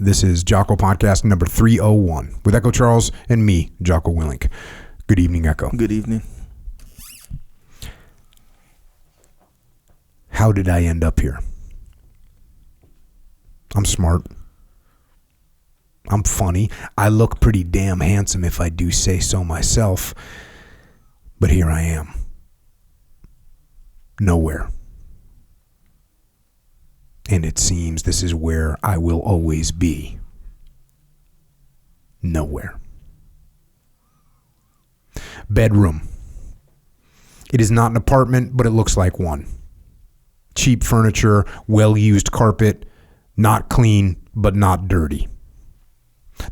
This is Jocko podcast number 301 with Echo Charles and me, Jocko Willink. Good evening, Echo. Good evening. How did I end up here? I'm smart. I'm funny. I look pretty damn handsome if I do say so myself. But here I am. Nowhere. And it seems this is where I will always be. Nowhere. Bedroom. It is not an apartment, but it looks like one. Cheap furniture, well-used carpet, not clean, but not dirty.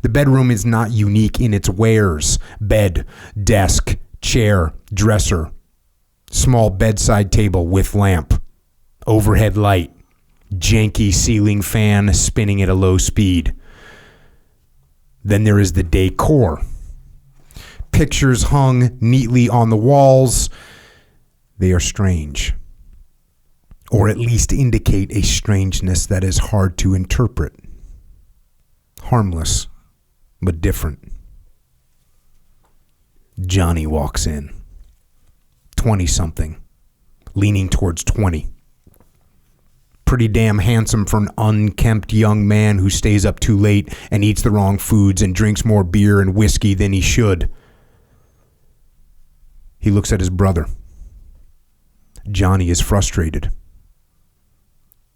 The bedroom is not unique in its wares. Bed, desk, chair, dresser, small bedside table with lamp, overhead light, janky ceiling fan spinning at a low speed. Then there is the decor. Pictures hung neatly on the walls. They are strange, or at least indicate a strangeness that is hard to interpret. Harmless, but different. Johnny walks in. 20-something, leaning towards 20. Pretty damn handsome for an unkempt young man who stays up too late and eats the wrong foods and drinks more beer and whiskey than he should. He looks at his brother. Johnny is frustrated.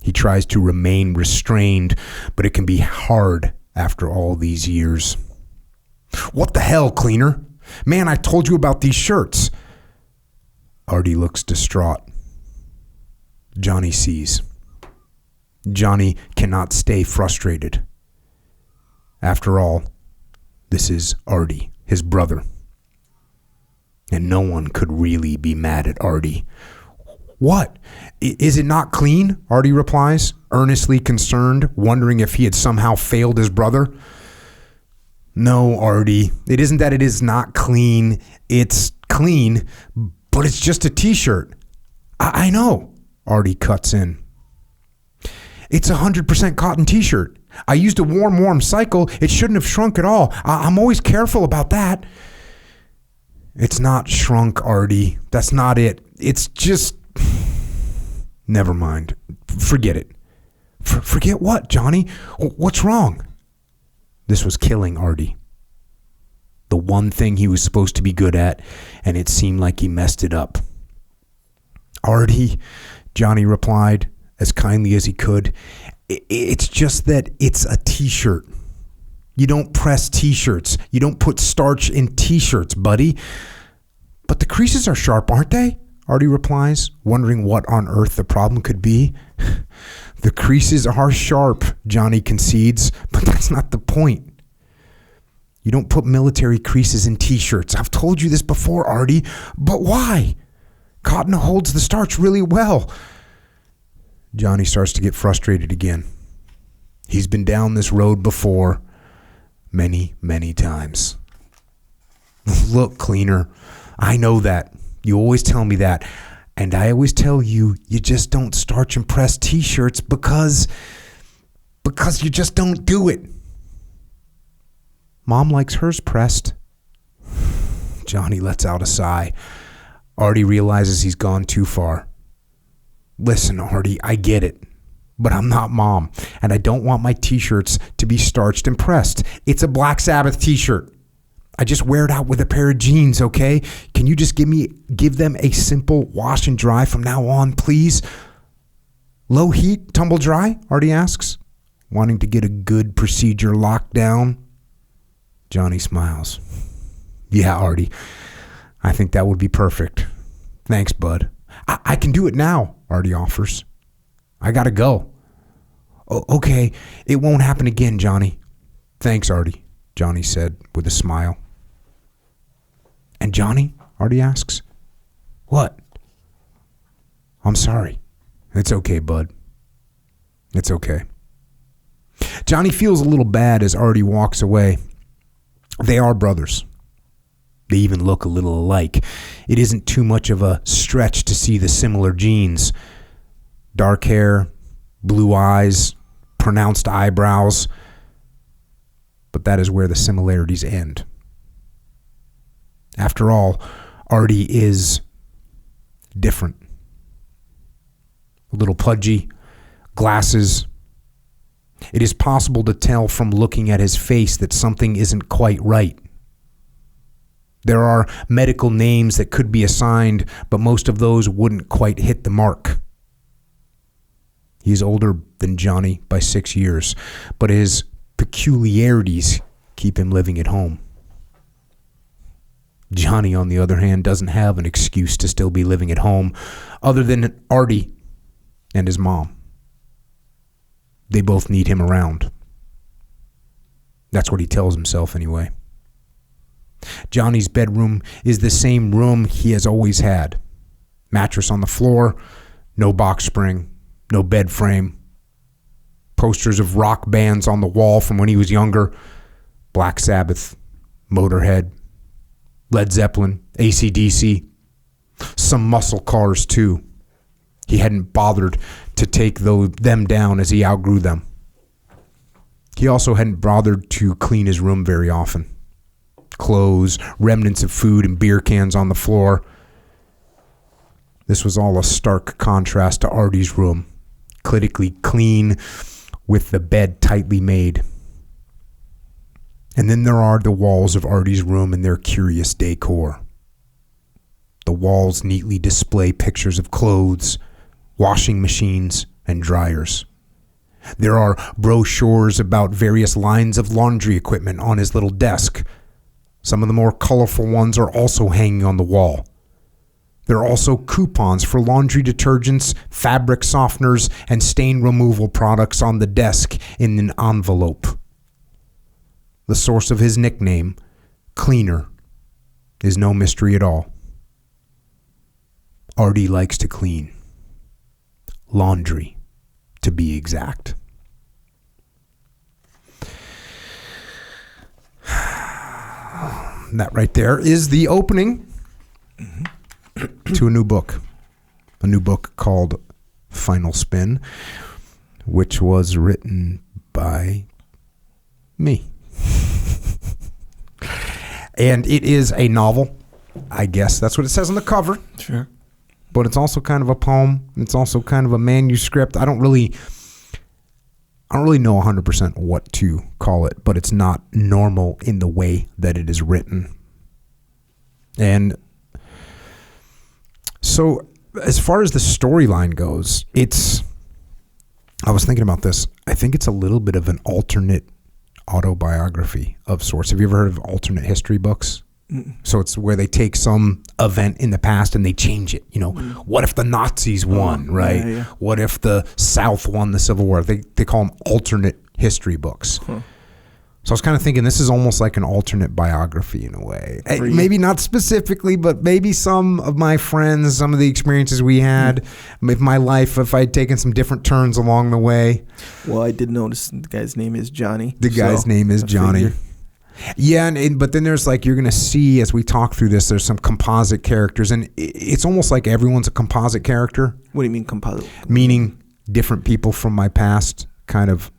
He tries to remain restrained, but it can be hard after all these years. What the hell, cleaner? Man, I told you about these shirts. Artie looks distraught. Johnny sees. Johnny cannot stay frustrated. After all, this is Artie, his brother. And no one could really be mad at Artie. What? Is it not clean? Artie replies, earnestly concerned, wondering if he had somehow failed his brother. No, Artie, it isn't that it is not clean. It's clean, but it's just a t-shirt. I know, Artie cuts in. It's 100% cotton t-shirt. I used a warm cycle. It shouldn't have shrunk at all. I'm always careful about that. It's not shrunk, Artie. That's not it. It's just... Never mind. Forget it. Forget what, Johnny? What's wrong? This was killing Artie. The one thing he was supposed to be good at, and it seemed like he messed it up. Artie, Johnny replied, as kindly as he could, it's just that it's a t-shirt. You don't press t-shirts. You don't put starch in t-shirts, buddy. But the creases are sharp, aren't they? Artie replies, wondering what on earth the problem could be. The creases are sharp, Johnny concedes, but that's not the point. You don't put military creases in t-shirts. I've told you this before, Artie, but why? Cotton holds the starch really well. Johnny starts to get frustrated again. He's been down this road before many, many times. Look, cleaner, I know that. You always tell me that. And I always tell you, you just don't starch and press t-shirts because you just don't do it. Mom likes hers pressed. Johnny lets out a sigh. Artie realizes he's gone too far. Listen, Artie, I get it, but I'm not Mom, and I don't want my t-shirts to be starched and pressed. It's a Black Sabbath t-shirt. I just wear it out with a pair of jeans, okay? Can you just give them a simple wash and dry from now on, please? Low heat, tumble dry? Artie asks, wanting to get a good procedure locked down. Johnny smiles. Yeah, Artie, I think that would be perfect. Thanks, bud. I can do it now, Artie offers. I gotta go. Okay, it won't happen again, Johnny. Thanks, Artie, Johnny said with a smile. And Johnny? Artie asks. What? I'm sorry. It's okay, bud. It's okay. Johnny feels a little bad as Artie walks away. They are brothers. They even look a little alike. It isn't too much of a stretch to see the similar genes. Dark hair, blue eyes, pronounced eyebrows. but that is where the similarities end. After all, Artie is different. A little pudgy, glasses. It is possible to tell from looking at his face that something isn't quite right. There are medical names that could be assigned, but most of those wouldn't quite hit the mark. He's older than Johnny by 6 years, but his peculiarities keep him living at home. Johnny, on the other hand, doesn't have an excuse to still be living at home other than Artie and his mom. They both need him around. That's what he tells himself anyway. Johnny's bedroom is the same room he has always had. Mattress on the floor, no box spring, no bed frame. Posters of rock bands on the wall from when he was younger. Black Sabbath, Motorhead, Led Zeppelin, AC/DC. Some muscle cars too. He hadn't bothered to take them down as he outgrew them. He also hadn't bothered to clean his room very often. Clothes, remnants of food, and beer cans on the floor. This was all a stark contrast to Artie's room. Critically clean, with the bed tightly made. And then there are the walls of Artie's room and their curious decor. The walls neatly display pictures of clothes, washing machines, and dryers. There are brochures about various lines of laundry equipment on his little desk. Some of the more colorful ones are also hanging on the wall. There are also coupons for laundry detergents, fabric softeners, and stain removal products on the desk in an envelope. The source of his nickname, Cleaner, is no mystery at all. Artie likes to clean. Laundry, to be exact. That right there is the opening to a new book. A new book called Final Spin, which was written by me. And it is a novel. I guess that's what it says on the cover. Sure. But it's also kind of a poem. It's also kind of a manuscript. I don't really know 100% what to call it, but it's not normal in the way that it is written. And so as far as the storyline goes, I was thinking about this. I think it's a little bit of an alternate autobiography of sorts. Have you ever heard of alternate history books? So it's where they take some event in the past and they change it. You know, what if the Nazis won, right? Yeah. What if the South won the Civil War? They call them alternate history books. Huh. So I was kind of thinking this is almost like an alternate biography in a way. Maybe not specifically, but maybe some of my friends, some of the experiences we had with my life, if I had taken some different turns along the way. Well, I did notice the guy's name is Johnny. The guy's name is Johnny. Yeah, but then there's like, you're going to see as we talk through this, there's some composite characters, and it's almost like everyone's a composite character. What do you mean composite? Meaning different people from my past kind of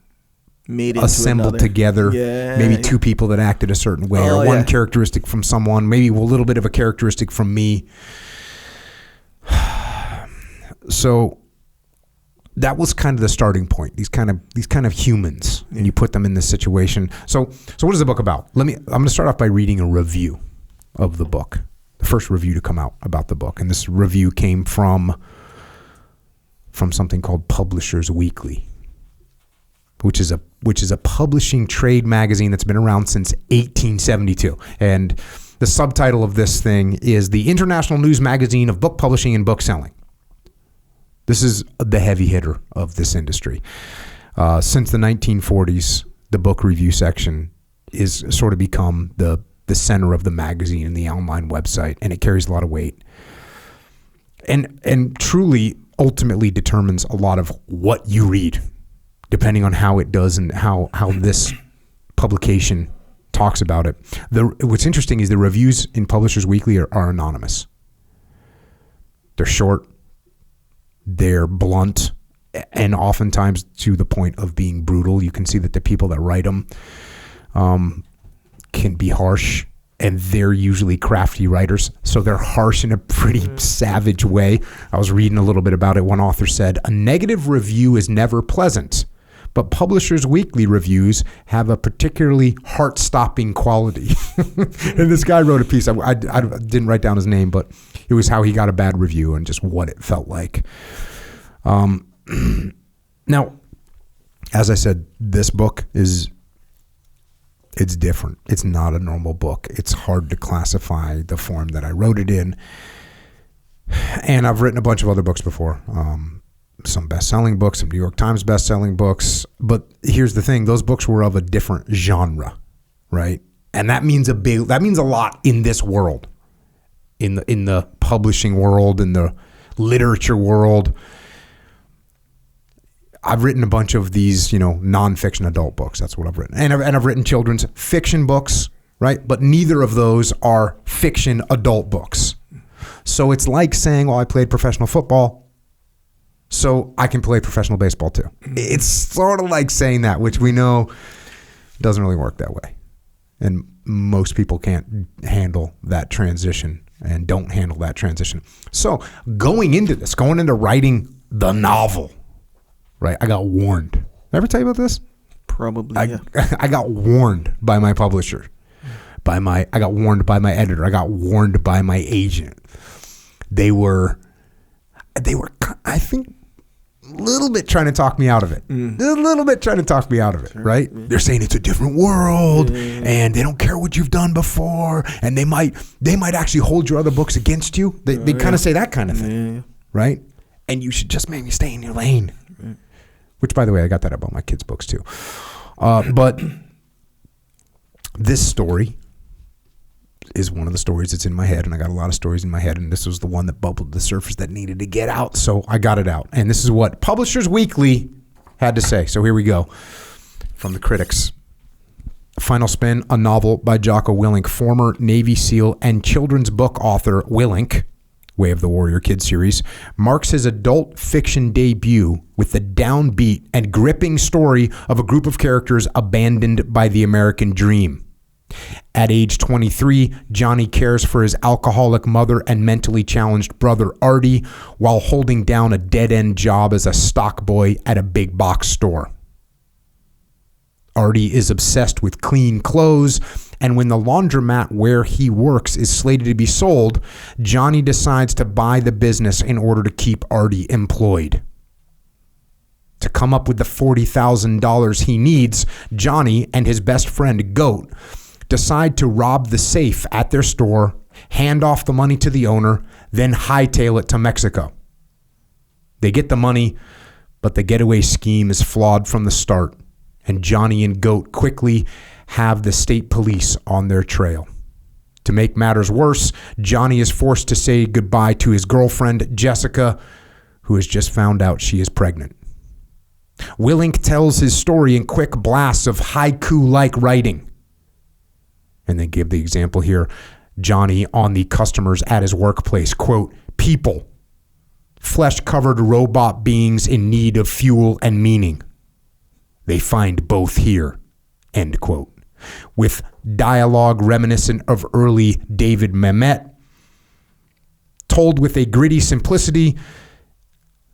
made assembled together. Maybe two people that acted a certain way, or one characteristic from someone, maybe a little bit of a characteristic from me. So that was kind of the starting point. These kind of humans, and you put them in this situation. So what is the book about? I'm going to start off by reading a review of the book. The first review to come out about the book, and this review came from something called Publishers Weekly, which is a publishing trade magazine that's been around since 1872. And the subtitle of this thing is the International News Magazine of Book Publishing and Book Selling. This is the heavy hitter of this industry. Since the 1940s, the book review section is sort of become the center of the magazine and the online website, and it carries a lot of weight. And truly, ultimately determines a lot of what you read, depending on how it does and how this publication talks about it. What's interesting is the reviews in Publishers Weekly are anonymous. They're short. They're blunt, and oftentimes to the point of being brutal. You can see that the people that write them can be harsh, and they're usually crafty writers, so they're harsh in a pretty savage way. I was reading a little bit about it. One author said, "A negative review is never pleasant, but Publishers Weekly reviews have a particularly heart-stopping quality." And this guy wrote a piece. I didn't write down his name, but it was how he got a bad review and just what it felt like. Now, as I said, this book it's different. It's not a normal book. It's hard to classify the form that I wrote it in. And I've written a bunch of other books before. Some best-selling books, some New York Times best-selling books. But here's the thing. Those books were of a different genre, right? And that means a lot in this world. In the publishing world, in the literature world. I've written a bunch of these, nonfiction adult books. That's what I've written. And I've written children's fiction books, right? But neither of those are fiction adult books. So it's like saying, well, I played professional football, so I can play professional baseball too. It's sort of like saying that, which we know doesn't really work that way. And most people can't handle that transition and don't handle that transition. So going into writing the novel, right? I got warned. Did I ever tell you about this? Probably, yeah. I got warned by my publisher. I got warned by my editor. I got warned by my agent. They were, I think, a little bit trying to talk me out of it. A little bit trying to talk me out of it, sure. Right? Yeah. They're saying it's a different world, and they don't care what you've done before, and they might actually hold your other books against you. They kind of say that kind of thing, right? And you should just maybe stay in your lane. Which, by the way, I got that about my kids' books too. But this story is one of the stories that's in my head, and I got a lot of stories in my head, and this was the one that bubbled to the surface that needed to get out, so I got it out. And this is what Publishers Weekly had to say. So here we go from the critics. Final Spin, a novel by Jocko Willink, former Navy SEAL and children's book author. Willink, Way of the Warrior Kid series, marks his adult fiction debut with the downbeat and gripping story of a group of characters abandoned by the American dream. At age 23, Johnny cares for his alcoholic mother and mentally challenged brother Artie while holding down a dead-end job as a stock boy at a big box store. Artie is obsessed with clean clothes, and when the laundromat where he works is slated to be sold, Johnny decides to buy the business in order to keep Artie employed. To come up with the $40,000 he needs, Johnny and his best friend Goat decide to rob the safe at their store, hand off the money to the owner, then hightail it to Mexico. They get the money, but the getaway scheme is flawed from the start, and Johnny and Goat quickly have the state police on their trail. To make matters worse, Johnny is forced to say goodbye to his girlfriend, Jessica, who has just found out she is pregnant. Willink tells his story in quick blasts of haiku-like writing. And they give the example here, Johnny on the customers at his workplace, quote, people, flesh-covered robot beings in need of fuel and meaning. They find both here, end quote. With dialogue reminiscent of early David Mamet, told with a gritty simplicity,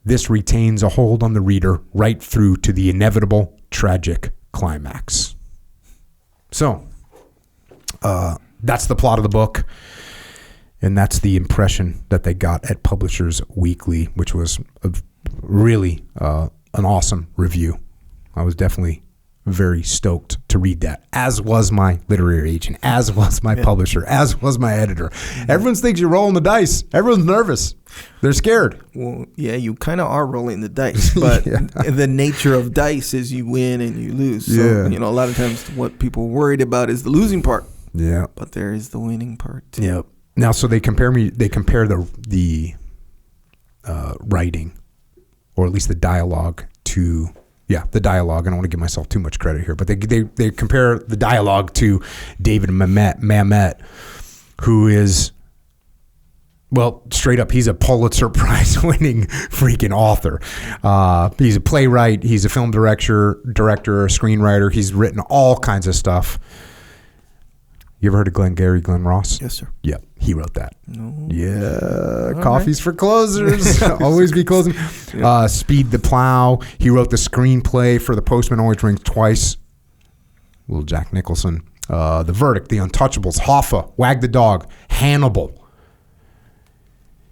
this retains a hold on the reader right through to the inevitable tragic climax. So, that's the plot of the book, and that's the impression that they got at Publishers Weekly, which was really an awesome review. I was definitely very stoked to read that, as was my literary agent, as was my publisher, as was my editor. Everyone thinks you're rolling the dice. Everyone's nervous. They're scared. Well, yeah, you kind of are rolling the dice, but the nature of dice is you win and you lose. So, a lot of times what people are worried about is the losing part. Yeah. But there is the winning part too. Yeah. Now, so they compare the writing, or at least the dialogue to, the dialogue. I don't want to give myself too much credit here, but they compare the dialogue to David Mamet, who is Well, straight up, he's a Pulitzer Prize winning freaking author. He's a playwright. He's a film director, a screenwriter. He's written all kinds of stuff. You ever heard of Glenn Ross? Yes, sir. Yep, he wrote that. No. Yeah, all Coffee's right. For closers. Always be closing. Yep. Speed the Plow. He wrote the screenplay for The Postman Always Rings Twice. Little Jack Nicholson. The Verdict, The Untouchables, Hoffa, Wag the Dog, Hannibal.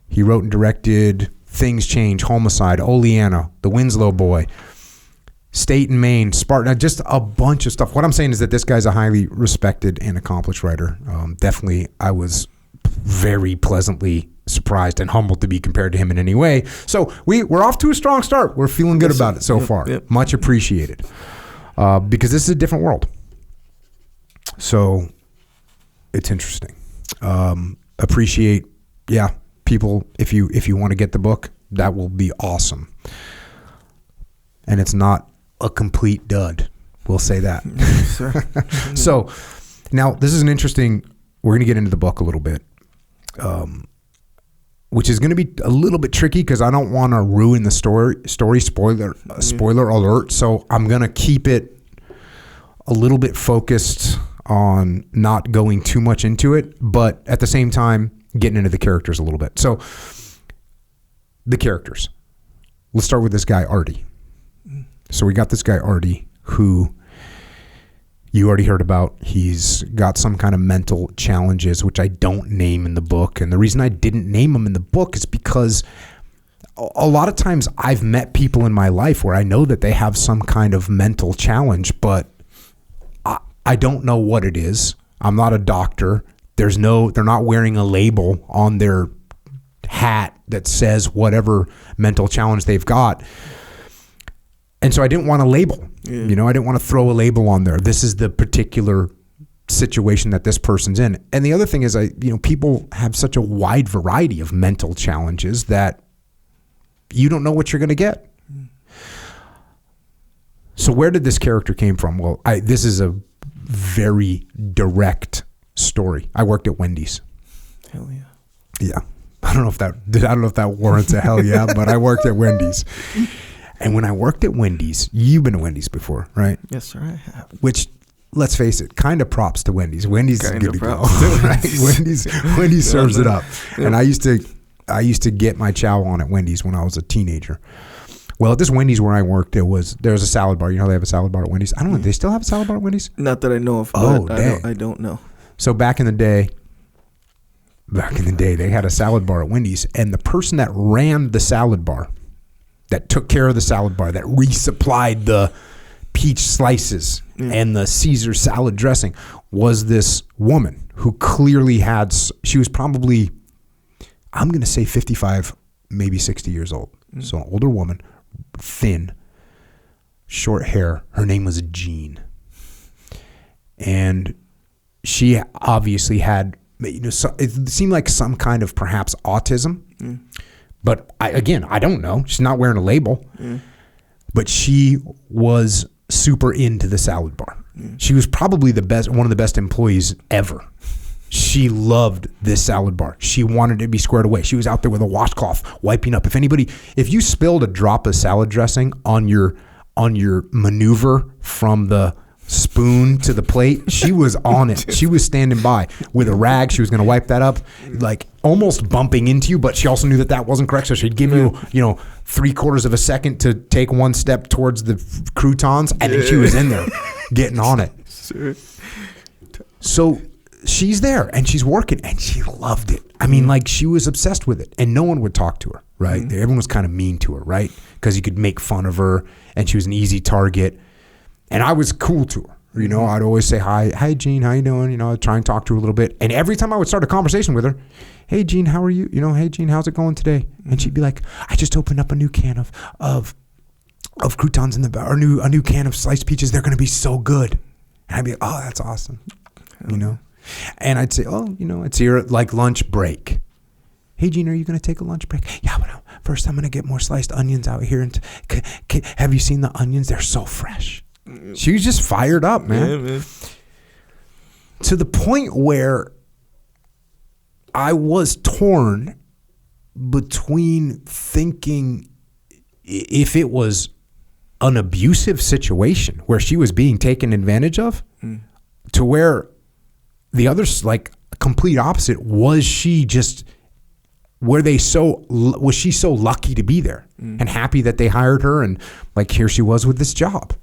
He wrote and directed Things Change, Homicide, Oleana, The Winslow Boy, State and Maine, Spartan, just a bunch of stuff. What I'm saying is that this guy's a highly respected and accomplished writer. Definitely, I was very pleasantly surprised and humbled to be compared to him in any way. So we're off to a strong start. We're feeling good about it so far. Yep. Much appreciated. Because this is a different world. So it's interesting. Appreciate, people, if you want to get the book, that will be awesome. And it's not a complete dud. We'll say that. Yes, sir. So now this is an interesting, we're going to get into the book a little bit, which is going to be a little bit tricky because I don't want to ruin the story, spoiler alert. So I'm going to keep it a little bit focused on not going too much into it, but at the same time, getting into the characters a little bit. So the characters. Let's start with this guy, Artie. So we got this guy, Artie, who you already heard about. He's got some kind of mental challenges, which I don't name in the book. And the reason I didn't name them in the book is because a lot of times I've met people in my life where I know that they have some kind of mental challenge, but I don't know what it is. I'm not a doctor. They're not wearing a label on their hat that says whatever mental challenge they've got. And so I didn't want a label. Yeah. I didn't want to throw a label on there. This is the particular situation that this person's in. And the other thing is, people have such a wide variety of mental challenges that you don't know what you're going to get. So where did this character came from? Well, this is a very direct story. I worked at Wendy's. Hell yeah. Yeah. I don't know if that warrants a hell yeah, but I worked at Wendy's. And when I worked at Wendy's, you've been to Wendy's before, right? Yes, sir, I have. Which, let's face it, kind of props to Wendy's. Wendy's is good to go, right? Wendy's serves it up. Yeah. And I used to get my chow on at Wendy's when I was a teenager. Well, at this Wendy's where I worked, there was a salad bar. You know how they have a salad bar at Wendy's? I don't know. Do they still have a salad bar at Wendy's? Not that I know of. But I don't know. So back in the day, they had a salad bar at Wendy's, and the person that ran the salad bar, that took care of the salad bar, that resupplied the peach slices and the Caesar salad dressing, was this woman who clearly she was probably, I'm going to say 55, maybe 60 years old. So an older woman, thin, short hair. Her name was Jean. And she obviously had, it seemed like some kind of perhaps autism. But I don't know. She's not wearing a label. But she was super into the salad bar. She was probably one of the best employees ever. She loved this salad bar. She wanted it to be squared away. She was out there with a washcloth wiping up. If you spilled a drop of salad dressing on your maneuver from the spoon to the plate, she was on it. She was standing by with a rag. She was going to wipe that up, like almost bumping into you, but she also knew that wasn't correct. So she'd give you, 3/4 of a second to take one step towards the croutons, and then she was in there getting on it. So she's there and she's working and she loved it. I mean, like, she was obsessed with it, and no one would talk to her, right? Everyone was kind of mean to her, right? Because you could make fun of her and she was an easy target. And I was cool to her. I'd always say, hi, Jean, how you doing? I'd try and talk to her a little bit. And every time I would start a conversation with her, hey, Jean, how are you? Hey, Jean, how's it going today? And she'd be like, I just opened up a new can of croutons in a new can of sliced peaches. They're going to be so good. And I'd be like, oh, that's awesome. And I'd say, I'd see her at like lunch break. Hey, Jean, are you going to take a lunch break? Yeah, but first I'm going to get more sliced onions out here. And have you seen the onions? They're so fresh. She was just fired up, man. Yeah, man. To the point where I was torn between thinking if it was an abusive situation where she was being taken advantage of to where the other's like complete opposite. Was she so lucky to be there and happy that they hired her, and like here she was with this job.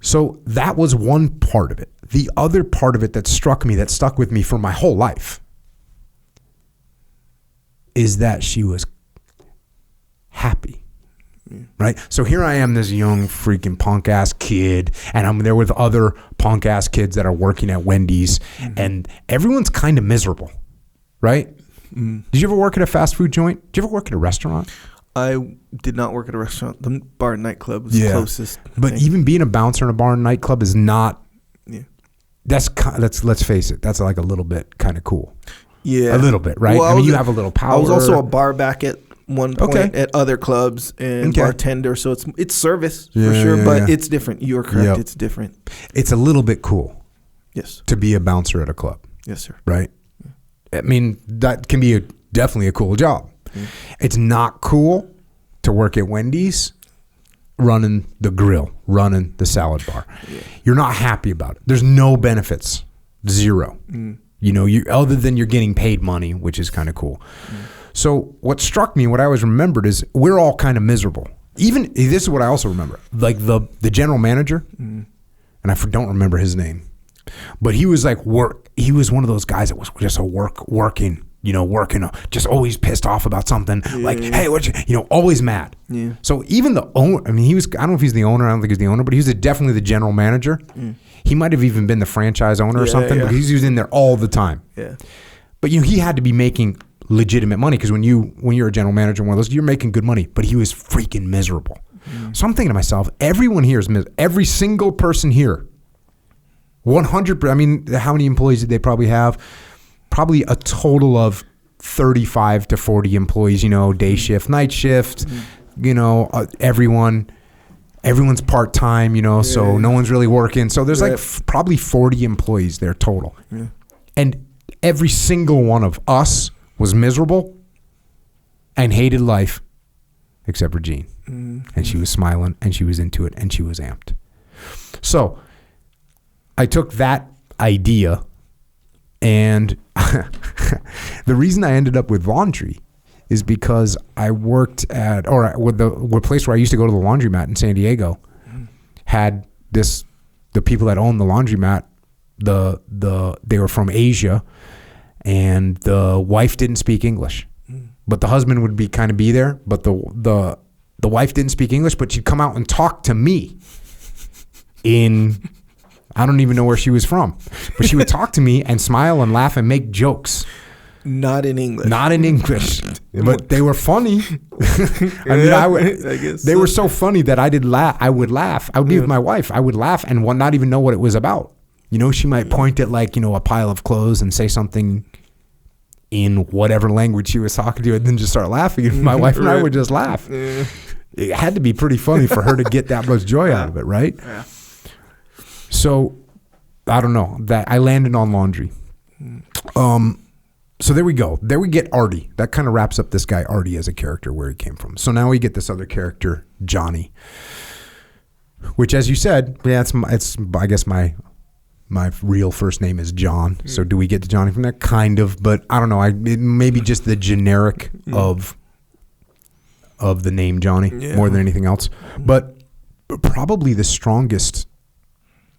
So that was one part of it. The other part of it that struck me, that stuck with me for my whole life, is that she was happy. Right? So here I am, this young freaking punk ass kid, and I'm there with other punk ass kids that are working at Wendy's, and everyone's kind of miserable, right? Did you ever work at a fast food joint? Did you ever work at a restaurant? I did not work at a restaurant. The bar and nightclub was the closest. But even being a bouncer in a bar and nightclub is not. Yeah. That's let's face it. That's like a little bit kind of cool. Yeah, a little bit, right? Well, you have a little power. I was also a bar back at one point at other clubs and bartender, so it's service for sure, but it's different. You are correct. Yep. It's different. It's a little bit cool. Yes. To be a bouncer at a club. Yes, sir. Right. I mean, that can be definitely a cool job. It's not cool to work at Wendy's running the grill, running the salad bar. Yeah. You're not happy about it. There's no benefits. Zero. You know, other than you're getting paid money, which is kind of cool. So what struck me, what I always remembered is we're all kind of miserable. Even, this is what I also remember. Like the general manager, and I don't remember his name, but he was like he was one of those guys that was just working, just always pissed off about something. Like, hey, always mad. Yeah. So even the owner, I mean, I don't know if he's the owner. I don't think he's the owner, but he was definitely the general manager. He might have even been the franchise owner or something, because he was in there all the time. Yeah. But he had to be making legitimate money, because when you're a general manager, one of those, you're making good money. But he was freaking miserable. So I'm thinking to myself, everyone here is miserable. Every single person here. 100%. I mean, how many employees did they probably have? Probably a total of 35 to 40 employees, day shift, night shift, everyone's part-time, so no one's really working. So there's probably 40 employees there total. Yeah. And every single one of us was miserable and hated life except for Jean. And she was smiling and she was into it and she was amped. So I took that idea, and the reason I ended up with laundry is because I worked with the place where I used to go to the laundromat in San Diego had the people that owned the laundromat, they were from Asia, and the wife didn't speak English, but the husband would be there, but the wife didn't speak English, but she'd come out and talk to me in, I don't even know where she was from, but she would talk to me and smile and laugh and make jokes. Not in English. But they were funny. I guess they were so funny that I would laugh. I would be with my wife. I would laugh and not even know what it was about. She might point at a pile of clothes and say something in whatever language she was talking to, and then just start laughing. And my wife and I would just laugh. Yeah. It had to be pretty funny for her to get that much joy out of it, right? Yeah. So, I don't know. That I landed on laundry. So there we go. There we get Artie. That kind of wraps up this guy Artie as a character, where he came from. So now we get this other character, Johnny, which, as you said, it's I guess my real first name is John. So do we get to Johnny from there? Kind of, but I don't know. Maybe just the generic of the name Johnny more than anything else. But probably the strongest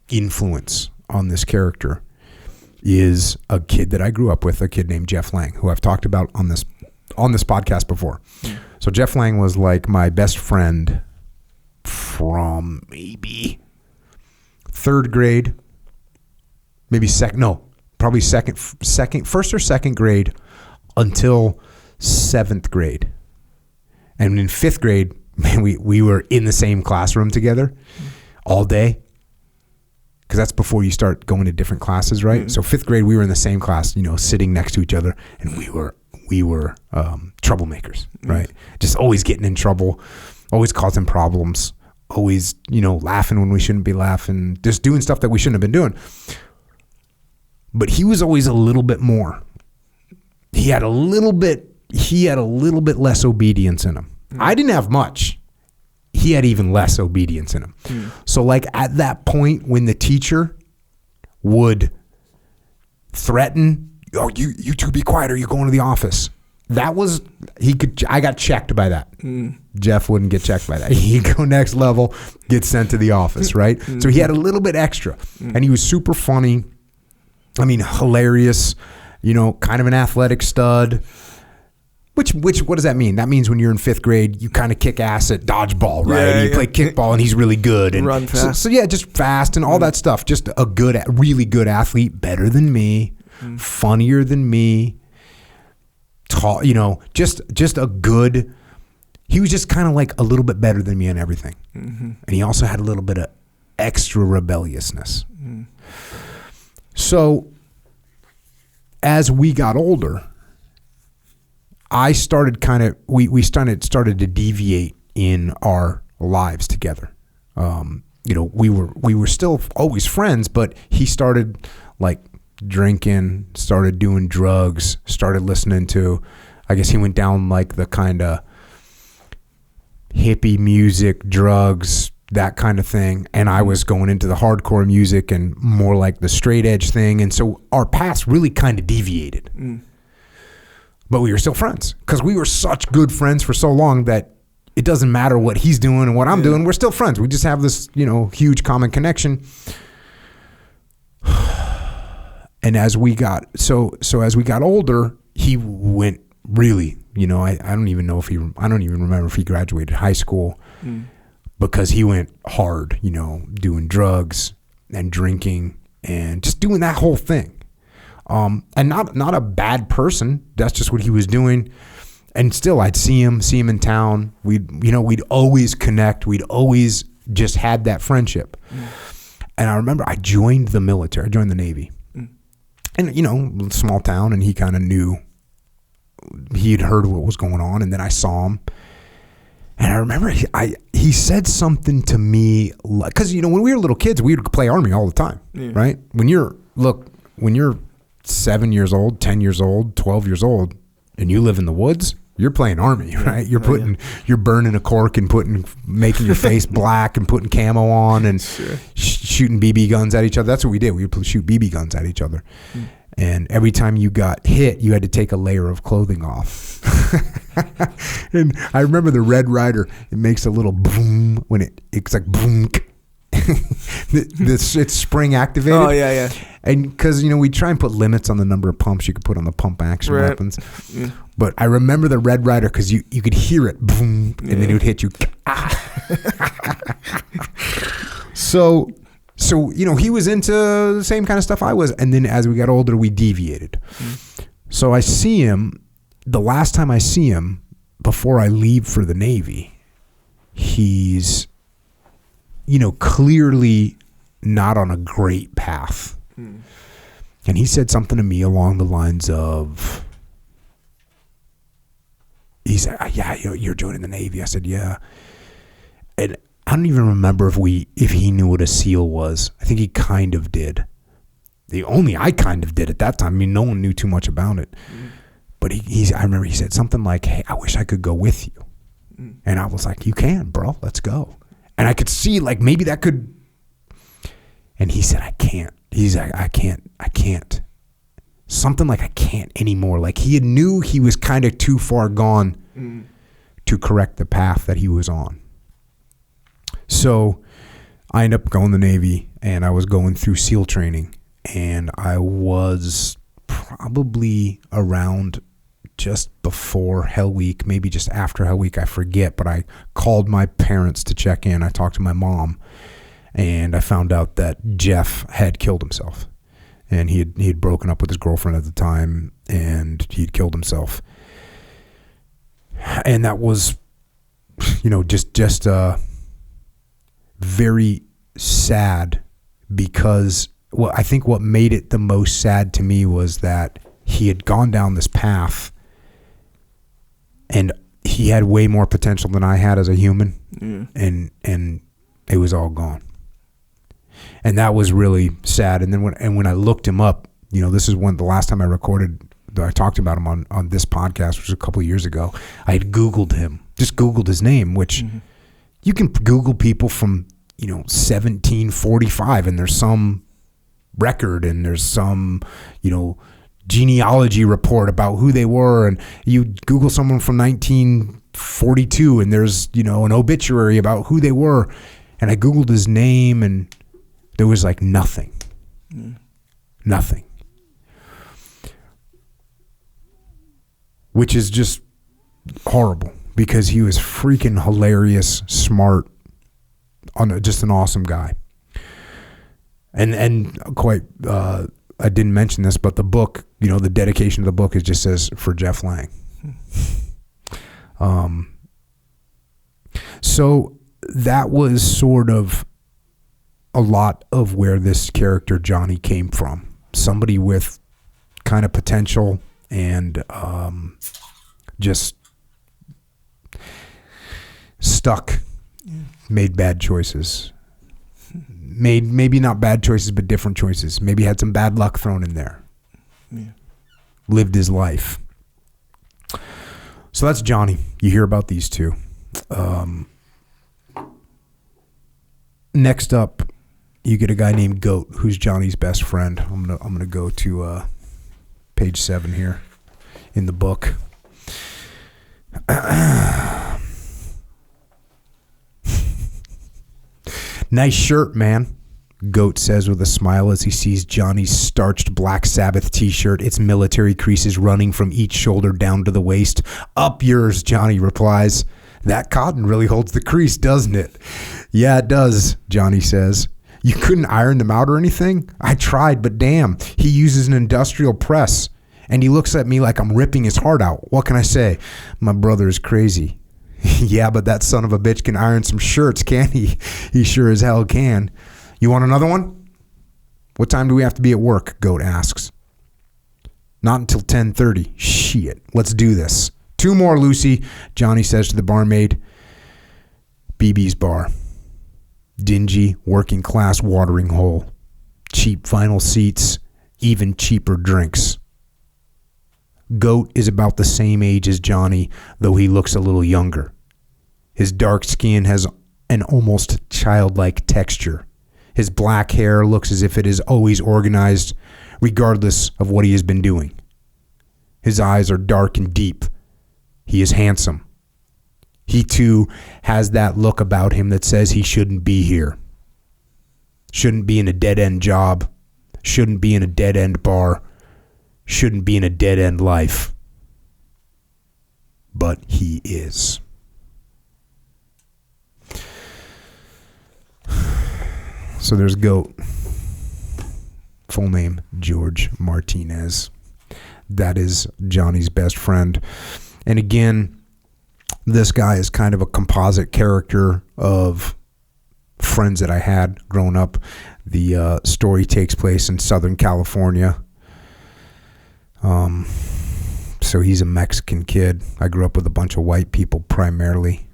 influence on this character is a kid that I grew up with, a kid named Jeff Lang, who I've talked about on this podcast before. So Jeff Lang was like my best friend from maybe third grade, first or second grade until seventh grade. And in fifth grade, man, we were in the same classroom together all day. Because that's before you start going to different classes, right? So fifth grade, we were in the same class, sitting next to each other, and we were troublemakers, right? Just always getting in trouble, always causing problems, always laughing when we shouldn't be laughing, just doing stuff that we shouldn't have been doing. But he was always a little bit more. He had a little bit he had a little bit less obedience in him. I didn't have much. He had even less obedience in him. So like at that point when the teacher would threaten, oh, you two be quiet or you're going to the office. That was, I got checked by that. Jeff wouldn't get checked by that. He'd go next level, get sent to the office, right? So he had a little bit extra. And he was super funny. I mean, hilarious, kind of an athletic stud. Which what does that mean? That means when you're in 5th grade, you kind of kick ass at dodgeball, right? And you play kickball, and he's really good. And run fast. So yeah, just fast and all that stuff. Just a really good athlete, better than me, funnier than me, tall. Just a good. He was just kind of like a little bit better than me on everything, and he also had a little bit of extra rebelliousness. So as we got older, I started we started to deviate in our lives together. We were still always friends, but he started like drinking, started doing drugs, started listening to, I guess he went down like the kind of hippie music, drugs, that kind of thing. And I was going into the hardcore music and more like the straight edge thing. And so our paths really kind of deviated. But we were still friends because we were such good friends for so long that it doesn't matter what he's doing and what I'm doing. We're still friends. We just have this, huge common connection. And as we got as we got older, he went really, I don't even remember if he graduated high school because he went hard, doing drugs and drinking and just doing that whole thing. And not a bad person. That's just what he was doing. And still I'd see him in town. We'd always connect. We'd always just had that friendship. And I remember I joined the military. I joined the Navy. And, small town, and he kind of knew, he had heard what was going on. And then I saw him. And I remember he said something to me, because, when we were little kids, we would play Army all the time, right? When you're 7 years old, 10 years old, 12 years old, and you live in the woods, you're playing Army, right? You're burning a cork and making your face black and putting camo on and shooting BB guns at each other. That's what we did. We would shoot BB guns at each other. And every time you got hit, you had to take a layer of clothing off. And I remember the Red Ryder, it makes a little boom when it's like boom. It's spring activated. Oh, yeah. And because, we try and put limits on the number of pumps you could put on the pump action weapons. Yeah. But I remember the Red Ryder because you could hear it, boom, and then it would hit you. So, he was into the same kind of stuff I was. And then as we got older, we deviated. So I see him, the last time I see him, before I leave for the Navy, he's, clearly not on a great path. And he said something to me along the lines of, he said, yeah, you're joining the Navy. I said, yeah. And I don't even remember if he knew what a SEAL was. I think he kind of did. I kind of did at that time. I mean, no one knew too much about it. But I remember he said something like, hey, I wish I could go with you. And I was like, you can, bro, let's go. And I could see like maybe that could. And he said, I can't. He's like, I can't. Something like I can't anymore. Like he knew he was kind of too far gone to correct the path that he was on. So I ended up going to the Navy and I was going through SEAL training. And I was probably around just before Hell Week, maybe just after Hell Week, I forget. But I called my parents to check in. I talked to my mom. And I found out that Jeff had killed himself, and he had broken up with his girlfriend at the time, and he'd killed himself. And that was, just very sad, because I think what made it the most sad to me was that he had gone down this path, and he had way more potential than I had as a human, and it was all gone. And that was really sad. And then when I looked him up, this is the last time I recorded I talked about him on this podcast, which was a couple of years ago. I had Googled him, just Googled his name, which you can Google people from, 1745, and there's some record and there's some, genealogy report about who they were. And you Google someone from 1942 and there's, an obituary about who they were. And I Googled his name and there was like nothing. Nothing. Which is just horrible because he was freaking hilarious, smart, just an awesome guy. And quite, I didn't mention this, but the book, the dedication of the book just says for Jeff Lang. So that was sort of a lot of where this character Johnny came from. Somebody with kind of potential and just stuck, made bad choices. Made maybe not bad choices, but different choices. Maybe had some bad luck thrown in there. Yeah. Lived his life. So that's Johnny. You hear about these two. Next up, you get a guy named Goat, who's Johnny's best friend. I'm gonna go to page 7 here in the book. Nice shirt, man, Goat says with a smile as he sees Johnny's starched Black Sabbath t-shirt, its military creases running from each shoulder down to the waist. Up yours, Johnny replies. That cotton really holds the crease, doesn't it? Yeah, it does, Johnny says. You couldn't iron them out or anything? I tried, but damn, he uses an industrial press. And he looks at me like I'm ripping his heart out. What can I say? My brother is crazy. Yeah, but that son of a bitch can iron some shirts, can't he? He sure as hell can. You want another one? What time do we have to be at work? Goat asks. Not until 10:30. Shit, let's do this. 2 more, Lucy, Johnny says to the barmaid. BB's bar. Dingy, working class watering hole. Cheap vinyl seats, even cheaper drinks. Goat is about the same age as Johnny, though he looks a little younger. His dark skin has an almost childlike texture. His black hair looks as if it is always organized, regardless of what he has been doing. His eyes are dark and deep. He is handsome. He, too, has that look about him that says he shouldn't be here. Shouldn't be in a dead-end job. Shouldn't be in a dead-end bar. Shouldn't be in a dead-end life. But he is. So there's Goat. Full name, George Martinez. That is Johnny's best friend. And again, this guy is kind of a composite character of friends that I had growing up. The story takes place in Southern California. So he's a Mexican kid. I grew up with a bunch of white people primarily.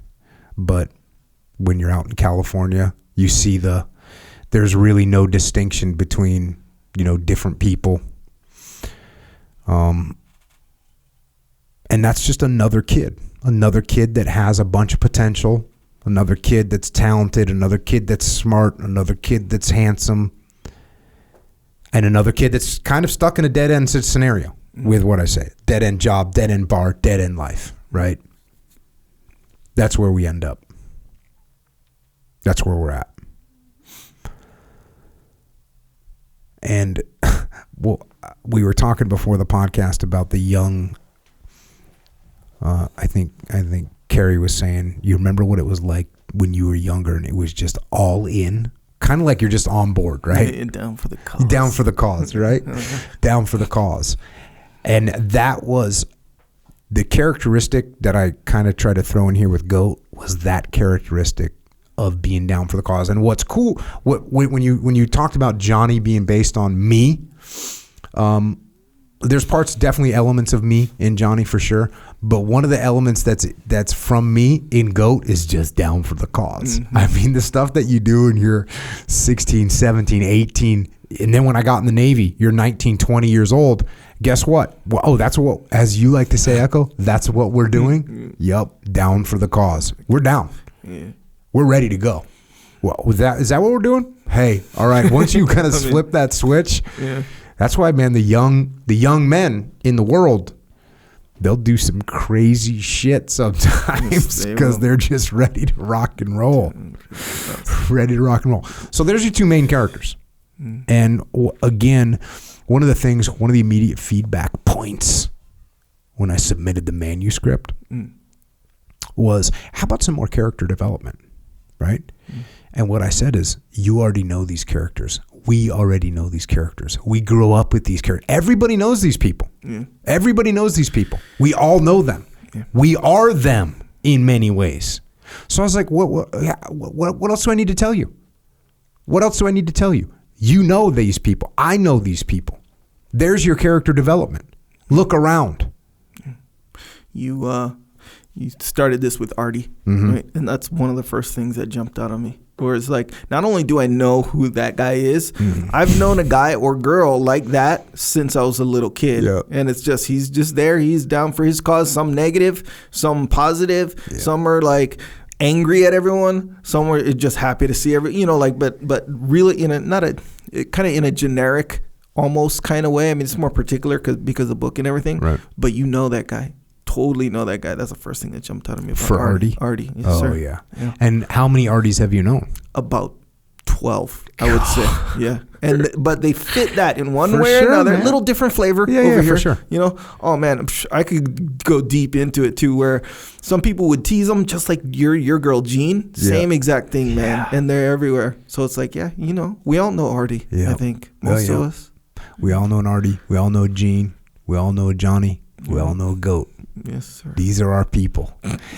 But when you're out in California, you see there's really no distinction between, different people. And that's just another kid that has a bunch of potential, another kid that's talented, another kid that's smart, another kid that's handsome, and another kid that's kind of stuck in a dead-end scenario with what I say. Dead-end job, dead-end bar, dead-end life, right? That's where we end up. That's where we're at. And well, we were talking before the podcast about the young. I think Carrie was saying, you remember what it was like when you were younger and it was just all in, kind of like you're just on board, right? Yeah, down for the cause. Down for the cause, right? Down for the cause. And that was the characteristic that I kind of try to throw in here with Goat, was that characteristic of being down for the cause. And what's cool, when you talked about Johnny being based on me, there's definitely elements of me in Johnny for sure, but one of the elements that's from me in Goat is just down for the cause. Mm-hmm. I mean, the stuff that you do when you're 16, 17, 18, And then when I got in the Navy, you're 19, 20 years old. Guess what? Well, that's what, as you like to say, Echo, that's what we're doing? Yup, down for the cause. We're down. Yeah. We're ready to go. Well, is that what we're doing? Hey, all right. Once you kind of flip that switch, that's why, man, the young men in the world, they'll do some crazy shit sometimes because they're just ready to rock and roll. Ready to rock and roll. So there's your two main characters. And again, one of the immediate feedback points when I submitted the manuscript was, how about some more character development, right? And what I said is, you already know these characters. We already know these characters. We grew up with these characters. Everybody knows these people. Everybody knows these people. We all know them. We are them in many ways. So I was like, what else do I need to tell you? What else do I need to tell you? You know these people. I know these people. There's your character development. Look around. You started this with Artie, right? And that's one of the first things that jumped out on me. Where it's like, not only do I know who that guy is, I've known a guy or girl like that since I was a little kid. And it's just, he's just there. He's down for his cause. Some negative, some positive. Some are like angry at everyone. Some are just happy to see but really in a generic almost kind of way. I mean, it's more particular because of the book and everything. Right. But you know that guy. Totally know that guy. That's the first thing that jumped out at me. For Artie? Artie. Yes, oh, sir. Yeah. And how many Arties have you known? About 12, I would say. Yeah. But they fit that in one way or another. Man. Little different flavor over here. For sure. You know? Oh, man. I could go deep into it, too, where some people would tease them, just like your girl, Jean. Same exact thing, man. Yeah. And they're everywhere. So it's like, we all know Artie, I think. Most of us. We all know an Artie. We all know Jean. We all know Johnny. We all know Goat. Yes, sir. These are our people.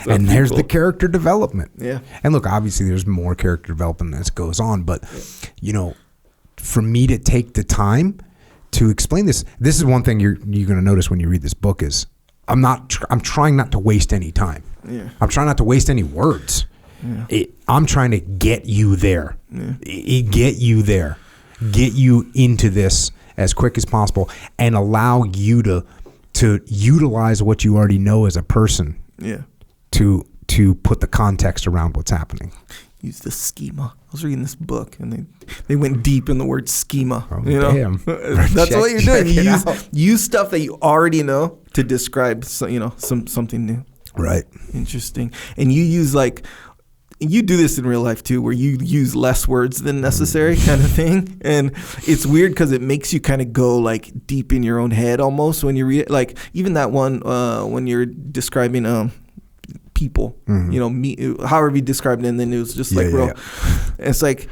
And there's the character development. Yeah. And look, obviously there's more character development as goes on, but for me to take the time to explain this is one thing you're going to notice when you read this book is I'm trying not to waste any time. Yeah. I'm trying not to waste any words. Yeah. I'm trying to get you there. Yeah. Get you there. Get you into this as quick as possible and allow you to utilize what you already know as a person to put the context around what's happening. Use the schema. I was reading this book and they went deep in the word schema. Oh, damn. That's what you're doing. You use stuff that you already know to describe something new. Right. Interesting. And you use you do this in real life too, where you use less words than necessary kind of thing. And it's weird because it makes you kind of go like deep in your own head almost when you read it. Like even that one when you're describing people, me, however you described it, and then it was just real. Yeah. It's like,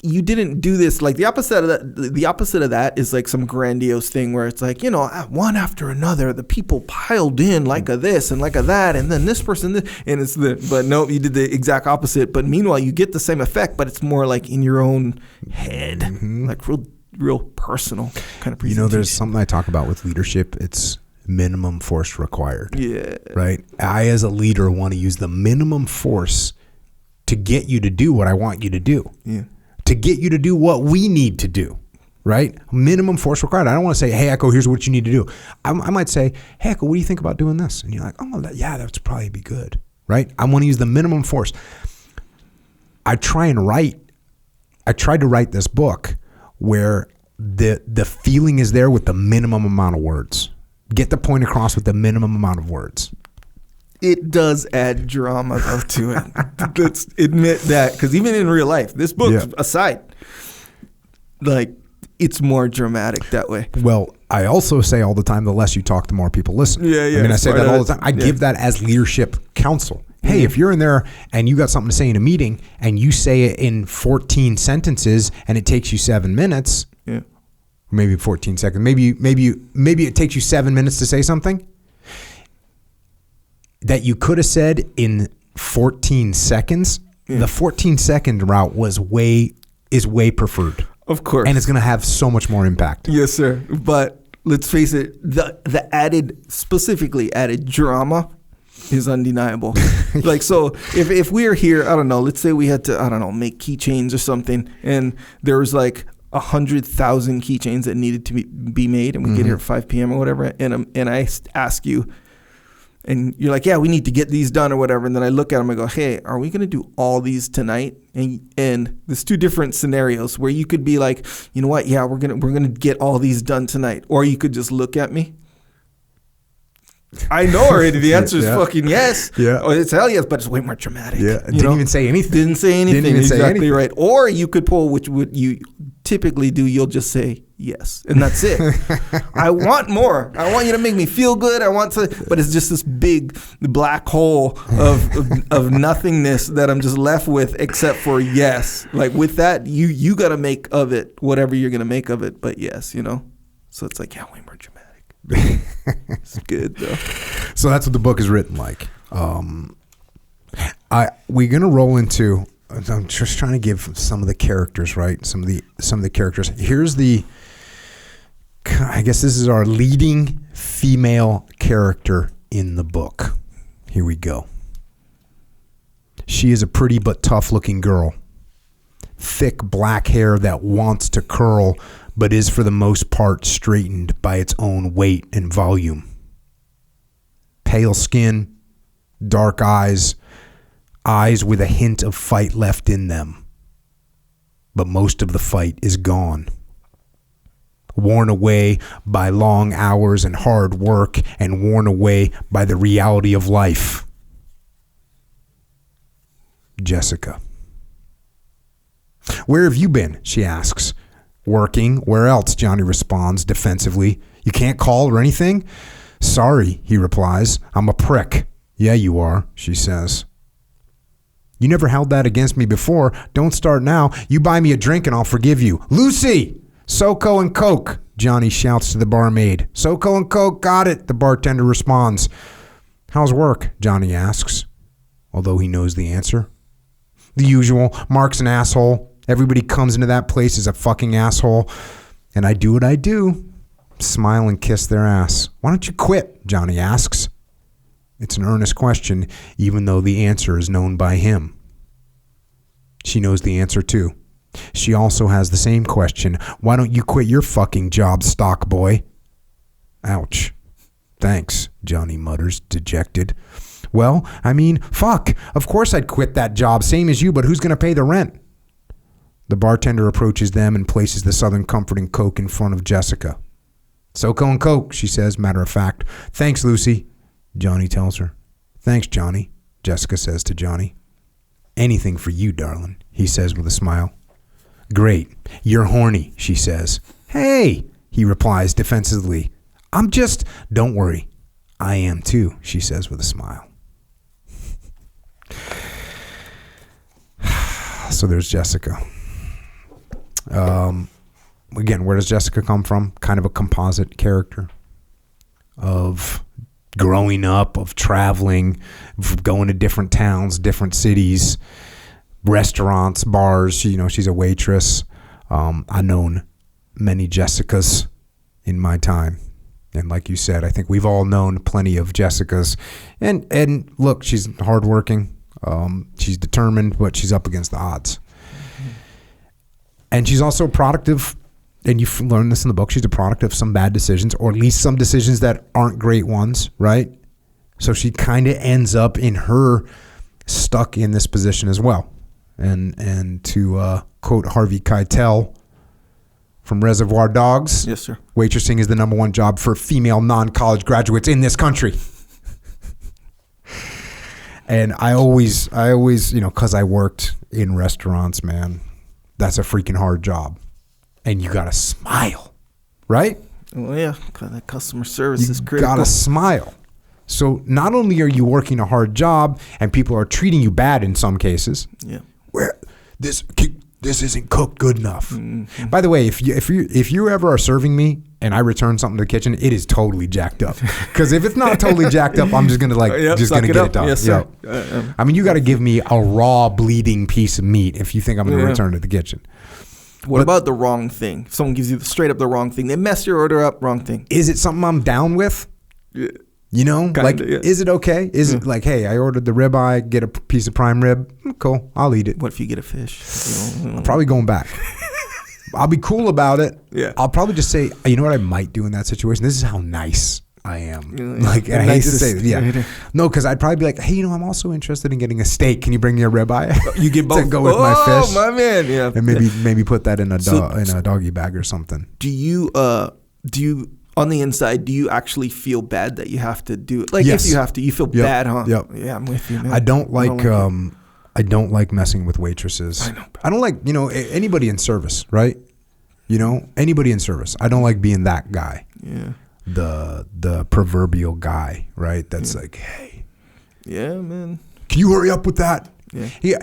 you didn't do this. Like the opposite of that is like some grandiose thing where it's like, one after another, the people piled in like a this and like a that, and then this person, but no, you did the exact opposite. But meanwhile, you get the same effect, but it's more like in your own head, like real personal kind of presentation. There's something I talk about with leadership. It's minimum force required. Yeah. Right. I, as a leader, want to use the minimum force to get you to do what I want you to do. Yeah. To get you to do what we need to do, right? Minimum force required. I don't want to say, hey, Echo, here's what you need to do. I might say, hey, Echo, what do you think about doing this? And you're like, oh, that's probably be good, right? I want to use the minimum force. I tried to write this book where the feeling is there with the minimum amount of words. Get the point across with the minimum amount of words. It does add drama though to it. Let's admit that, because even in real life, this book aside, like it's more dramatic that way. Well, I also say all the time, the less you talk, the more people listen. Yeah. I mean, I say that all the time. I give that as leadership counsel. Hey, if you're in there and you got something to say in a meeting and you say it in 14 sentences and it takes you 7 minutes, maybe 14 seconds, maybe it takes you 7 minutes to say something that you could have said in 14 seconds, the 14-second route is way preferred. Of course. And it's going to have so much more impact. Yes, sir. But let's face it, the specifically added drama is undeniable. Like, so if we're here, I don't know, let's say we had to, make keychains or something, and there was like 100,000 keychains that needed to be made, and we get here at 5 p.m. or whatever, and I ask you, and you're like, yeah, we need to get these done or whatever, and then I look at them and I go, hey, are we gonna do all these tonight? And there's two different scenarios where you could be like, you know what, yeah, we're gonna get all these done tonight, or you could just look at me. I know already the answer is fucking yes. Yeah. Or it's hell yes, but it's way more dramatic. Yeah. Didn't even say anything. Didn't say anything. Didn't even exactly say anything. Right. Or you could pull, which would you typically do, you'll just say yes. And that's it. I want more. I want you to make me feel good. I want to, but it's just this big black hole of nothingness that I'm just left with except for yes. Like with that, you got to make of it whatever you're going to make of it. But yes, you know? So it's like, yeah, way more dramatic. It's good though. So that's what the book is written like. We're gonna roll into. I'm just trying to give some of the characters, right? Some of the characters. Here's the. I guess this is our leading female character in the book. Here we go. She is a pretty but tough-looking girl. Thick black hair that wants to curl, but is for the most part straightened by its own weight and volume. Pale skin, dark eyes with a hint of fight left in them. But most of the fight is gone. Worn away by long hours and hard work, and worn away by the reality of life. Jessica. Where have you been? She asks. Working. Where else? Johnny responds defensively. You can't call or anything? Sorry, he replies. I'm a prick. Yeah, you are, she says. You never held that against me before. Don't start now. You buy me a drink and I'll forgive you. Lucy! SoCo and Coke, Johnny shouts to the barmaid. SoCo and Coke, got it, the bartender responds. How's work? Johnny asks, although he knows the answer. The usual. Mark's an asshole. Everybody comes into that place as a fucking asshole. And I do what I do. Smile and kiss their ass. Why don't you quit? Johnny asks. It's an earnest question, even though the answer is known by him. She knows the answer too. She also has the same question. Why don't you quit your fucking job, stock boy? Ouch. Thanks, Johnny mutters, dejected. Well, I mean, fuck. Of course I'd quit that job, same as you, but who's going to pay the rent? The bartender approaches them and places the Southern Comforting Coke in front of Jessica. SoCo and Coke, she says, matter of fact. Thanks, Lucy, Johnny tells her. Thanks, Johnny, Jessica says to Johnny. Anything for you, darling, he says with a smile. Great. You're horny, she says. Hey, he replies defensively. Don't worry. I am too, she says with a smile. So there's Jessica. Again, where does Jessica come from? Kind of a composite character of growing up, of traveling, of going to different towns, different cities, restaurants, bars. She's a waitress. I've known many Jessicas in my time. And like you said, I think we've all known plenty of Jessicas. And look, she's hardworking. She's determined, but she's up against the odds. And she's also a product of, and you've learned this in the book, she's a product of some bad decisions, or at least some decisions that aren't great ones, right? So she kind of ends up stuck in this position as well. And to quote Harvey Keitel from Reservoir Dogs, yes, sir. Waitressing is the number one job for female non-college graduates in this country. And I always, because I worked in restaurants, man, that's a freaking hard job. And you got to smile, right? Well, yeah, because that customer service is critical. You got to smile. So not only are you working a hard job and people are treating you bad in some cases, yeah, where this isn't cooked good enough. Mm-hmm. By the way, if you ever are serving me and I return something to the kitchen, it is totally jacked up. Because if it's not totally jacked up, I'm just gonna get it done. Yes, sir. I mean, you got to give me a raw, bleeding piece of meat if you think I'm gonna return to the kitchen. What about the wrong thing? If someone gives you straight up the wrong thing, they mess your order up, wrong thing. Is it something I'm down with? Yeah. Kinda, is it okay? Is it like, hey, I ordered the ribeye, get a piece of prime rib? Cool, I'll eat it. What if you get a fish? I'm probably going back. I'll be cool about it. Yeah. I'll probably just say, you know what I might do in that situation? This is how nice I am. Yeah, like, and I hate to say it. Yeah. Yeah. No, because I'd probably be like, hey, you know, I'm also interested in getting a steak. Can you bring me a ribeye? You get both. To go with my fish. Oh, my man. Yeah. And maybe put that in a doggy bag or something. Do you on the inside, do you actually feel bad that you have to do it? Like, Yes. if you have to, you feel bad, huh? Yep. Yeah, I'm with you, man. I don't like messing with waitresses. I know, bro. I don't like, anybody in service, right? Anybody in service. I don't like being that guy. Yeah. The proverbial guy, right? That's like, hey. Yeah, man. Can you hurry up with that? Yeah.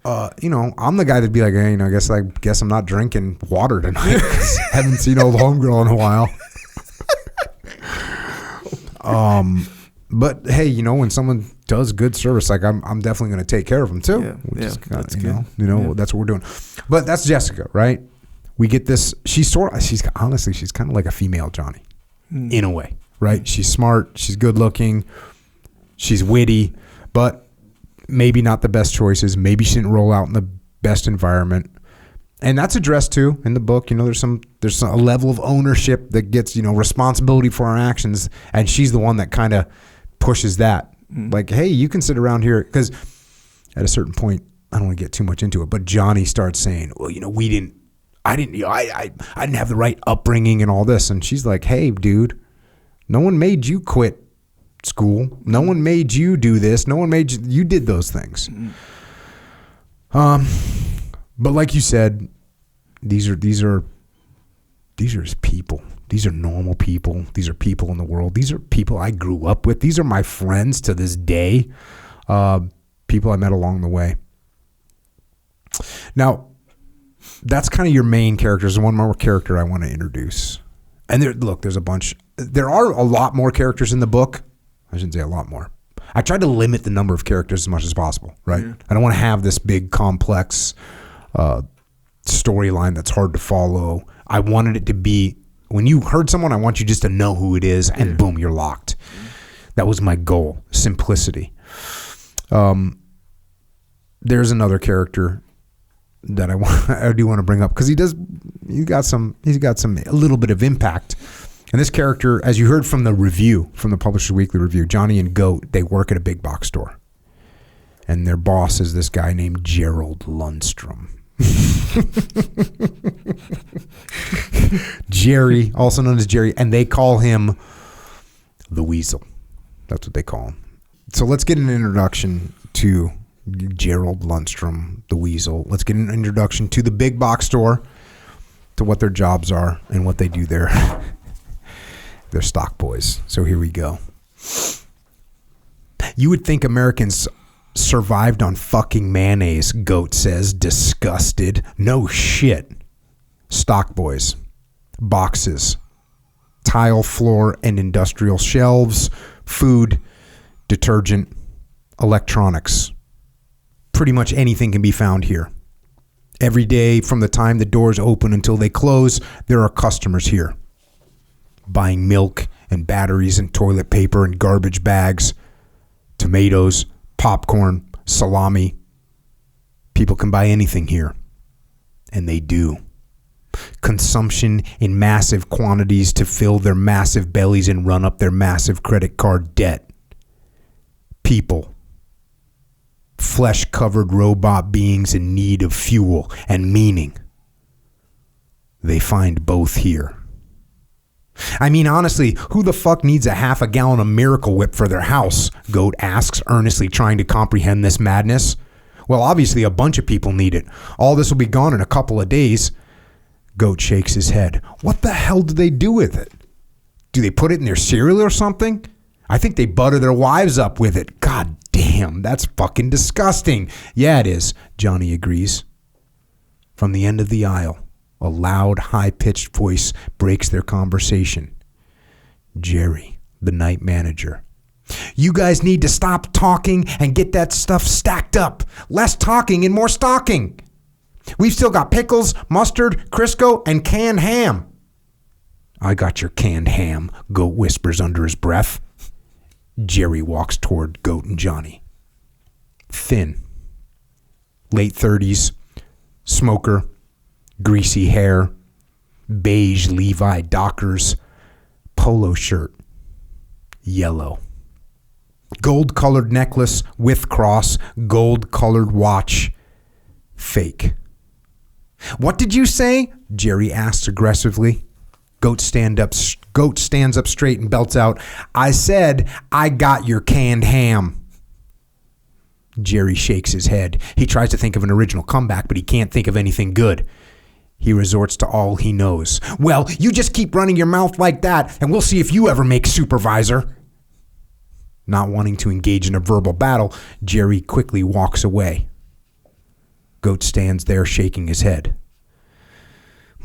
I'm the guy that'd be like, hey, I guess I'm not drinking water tonight. 'Cause haven't seen old homegirl in a while. But hey, when someone does good service, like I'm definitely going to take care of them too. Yeah, Which is kinda, that's good. Yeah. That's what we're doing. But that's Jessica, right? We get this. She's honestly, she's kind of like a female Johnny, in a way, right? She's smart, she's good looking, she's witty, but maybe not the best choices. Maybe she didn't roll out in the best environment. And that's addressed too in the book. There's a level of ownership that gets, responsibility for our actions. And she's the one that kind of pushes that. Like, hey, you can sit around here. Because at a certain point, I don't want to get too much into it, but Johnny starts saying, well, I didn't have the right upbringing and all this. And she's like, hey, dude, no one made you quit school. No one made you do this. No one made you did those things. But like you said, these are just people. These are normal people. These are people in the world. These are people I grew up with. These are my friends to this day. People I met along the way. Now, that's kind of your main characters. One more character I want to introduce. And there's a bunch. There are a lot more characters in the book. I shouldn't say a lot more. I tried to limit the number of characters as much as possible, right? Yeah. I don't want to have this big, complex storyline that's hard to follow. I wanted it to be, when you heard someone, I want you just to know who it is, and boom, you're locked. That was my goal, simplicity. There's another character that I do want to bring up because he's got a little bit of impact. And this character, as you heard from the review, from the Publisher's Weekly review, Johnny and Goat, they work at a big box store. And their boss is this guy named Gerald Lundstrom. Jerry, also known as Jerry, and they call him the Weasel. That's what they call him. So let's get an introduction to Gerald Lundstrom, the Weasel. Let's get an introduction to the big box store, to what their jobs are and what they do there. They're stock boys. So here we go. You would think Americans survived on fucking mayonnaise, Goat says, disgusted. No shit. Stock boys. Boxes. Tile floor and industrial shelves. Food. Detergent. Electronics. Pretty much anything can be found here. Every day from the time the doors open until they close, there are customers here. Buying milk and batteries and toilet paper and garbage bags, tomatoes, popcorn, salami. People can buy anything here. And they do. Consumption in massive quantities to fill their massive bellies and run up their massive credit card debt. People. Flesh-covered robot beings in need of fuel and meaning. They find both here. I mean, honestly, who the fuck needs a half a gallon of Miracle Whip for their house? Goat asks, earnestly trying to comprehend this madness. Well, obviously a bunch of people need it. All this will be gone in a couple of days. Goat shakes his head. What the hell do they do with it? Do they put it in their cereal or something? I think they butter their wives up with it. God damn, that's fucking disgusting. Yeah, it is, Johnny agrees. From the end of the aisle, a loud, high-pitched voice breaks their conversation. Jerry, the night manager. You guys need to stop talking and get that stuff stacked up. Less talking and more stocking. We've still got pickles, mustard, Crisco, and canned ham. I got your canned ham, Goat whispers under his breath. Jerry walks toward Goat and Johnny. Thin. Late 30s. Smoker. greasy hair, beige Levi Dockers, polo shirt, yellow. Gold-colored necklace with cross, gold-colored watch, fake. What did you say? Jerry asks aggressively. Goat stands up straight and belts out, I said, I got your canned ham. Jerry shakes his head. He tries to think of an original comeback, but he can't think of anything good. He resorts to all he knows. Well, you just keep running your mouth like that, and we'll see if you ever make supervisor. Not wanting to engage in a verbal battle, Jerry quickly walks away. Goat stands there shaking his head.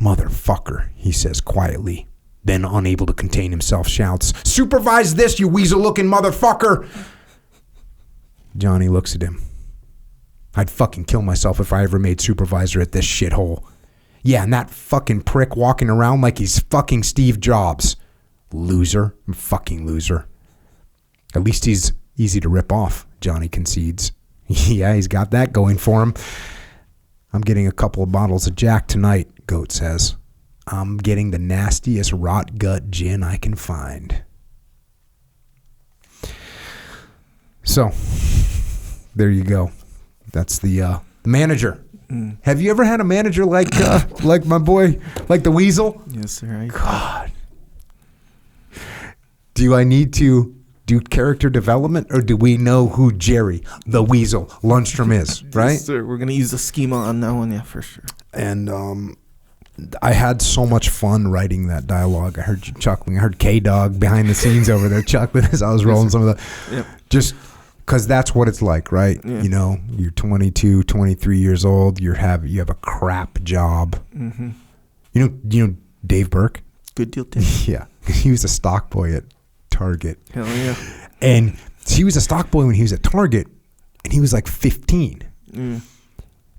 Motherfucker, he says quietly. Then, unable to contain himself, shouts, Supervise this, you weasel-looking motherfucker! Johnny looks at him. I'd fucking kill myself if I ever made supervisor at this shithole. Yeah, and that fucking prick walking around like he's fucking Steve Jobs. Loser. Fucking loser. At least he's easy to rip off, Johnny concedes. Yeah, he's got that going for him. I'm getting a couple of bottles of Jack tonight, Goat says. I'm getting the nastiest rot gut gin I can find. So, there you go. That's the manager. Mm. Have you ever had a manager like my boy, like the Weasel? Yes, sir. God. Do I need to do character development, or do we know who Jerry, the Weasel, Lundstrom is, right? Yes, sir. We're going to use the schema on that one, yeah, for sure. And I had so much fun writing that dialogue. I heard you chuckling. I heard K-Dog behind the scenes over there chuckling as I was rolling some of the... Yep. Just because that's what it's like, right? Yeah. You know, you're 22, 23 years old. You have a crap job. Mm-hmm. You know Dave Burke? Good deal, Dave. Yeah. He was a stock boy at Target. Hell yeah. And he was a stock boy when he was at Target, and he was like 15. Mm.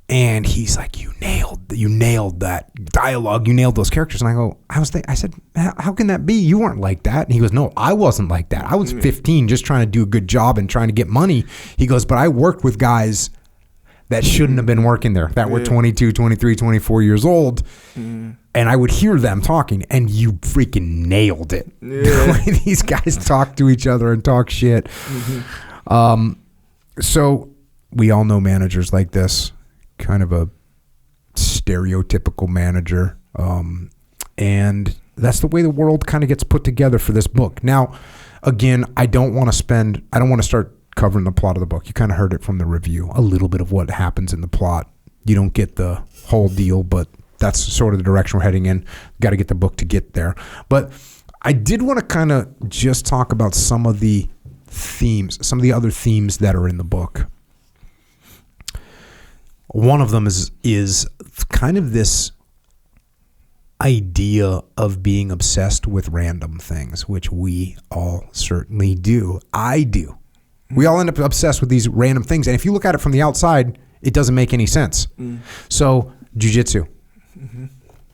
And he's like, you nailed that dialogue, you nailed those characters. And I said, how can that be? You weren't like that. And he goes, no, I wasn't like that. I was 15 just trying to do a good job and trying to get money. He goes, but I worked with guys that shouldn't have been working there, that were 22, 23, 24 years old. Mm. And I would hear them talking, and you freaking nailed it. Yeah. The way these guys talk to each other and talk shit. Mm-hmm. So we all know managers like this, kind of a stereotypical manager. And that's the way the world kind of gets put together for this book. Now, again, I don't want to start covering the plot of the book. You kind of heard it from the review, a little bit of what happens in the plot. You don't get the whole deal, but that's sort of the direction we're heading in. Got to get the book to get there. But I did want to kind of just talk about some of the themes, some of the other themes that are in the book. One of them is kind of this idea of being obsessed with random things, which we all certainly do. I do. We all end up obsessed with these random things. And if you look at it from the outside, it doesn't make any sense. Mm. So, jiu-jitsu,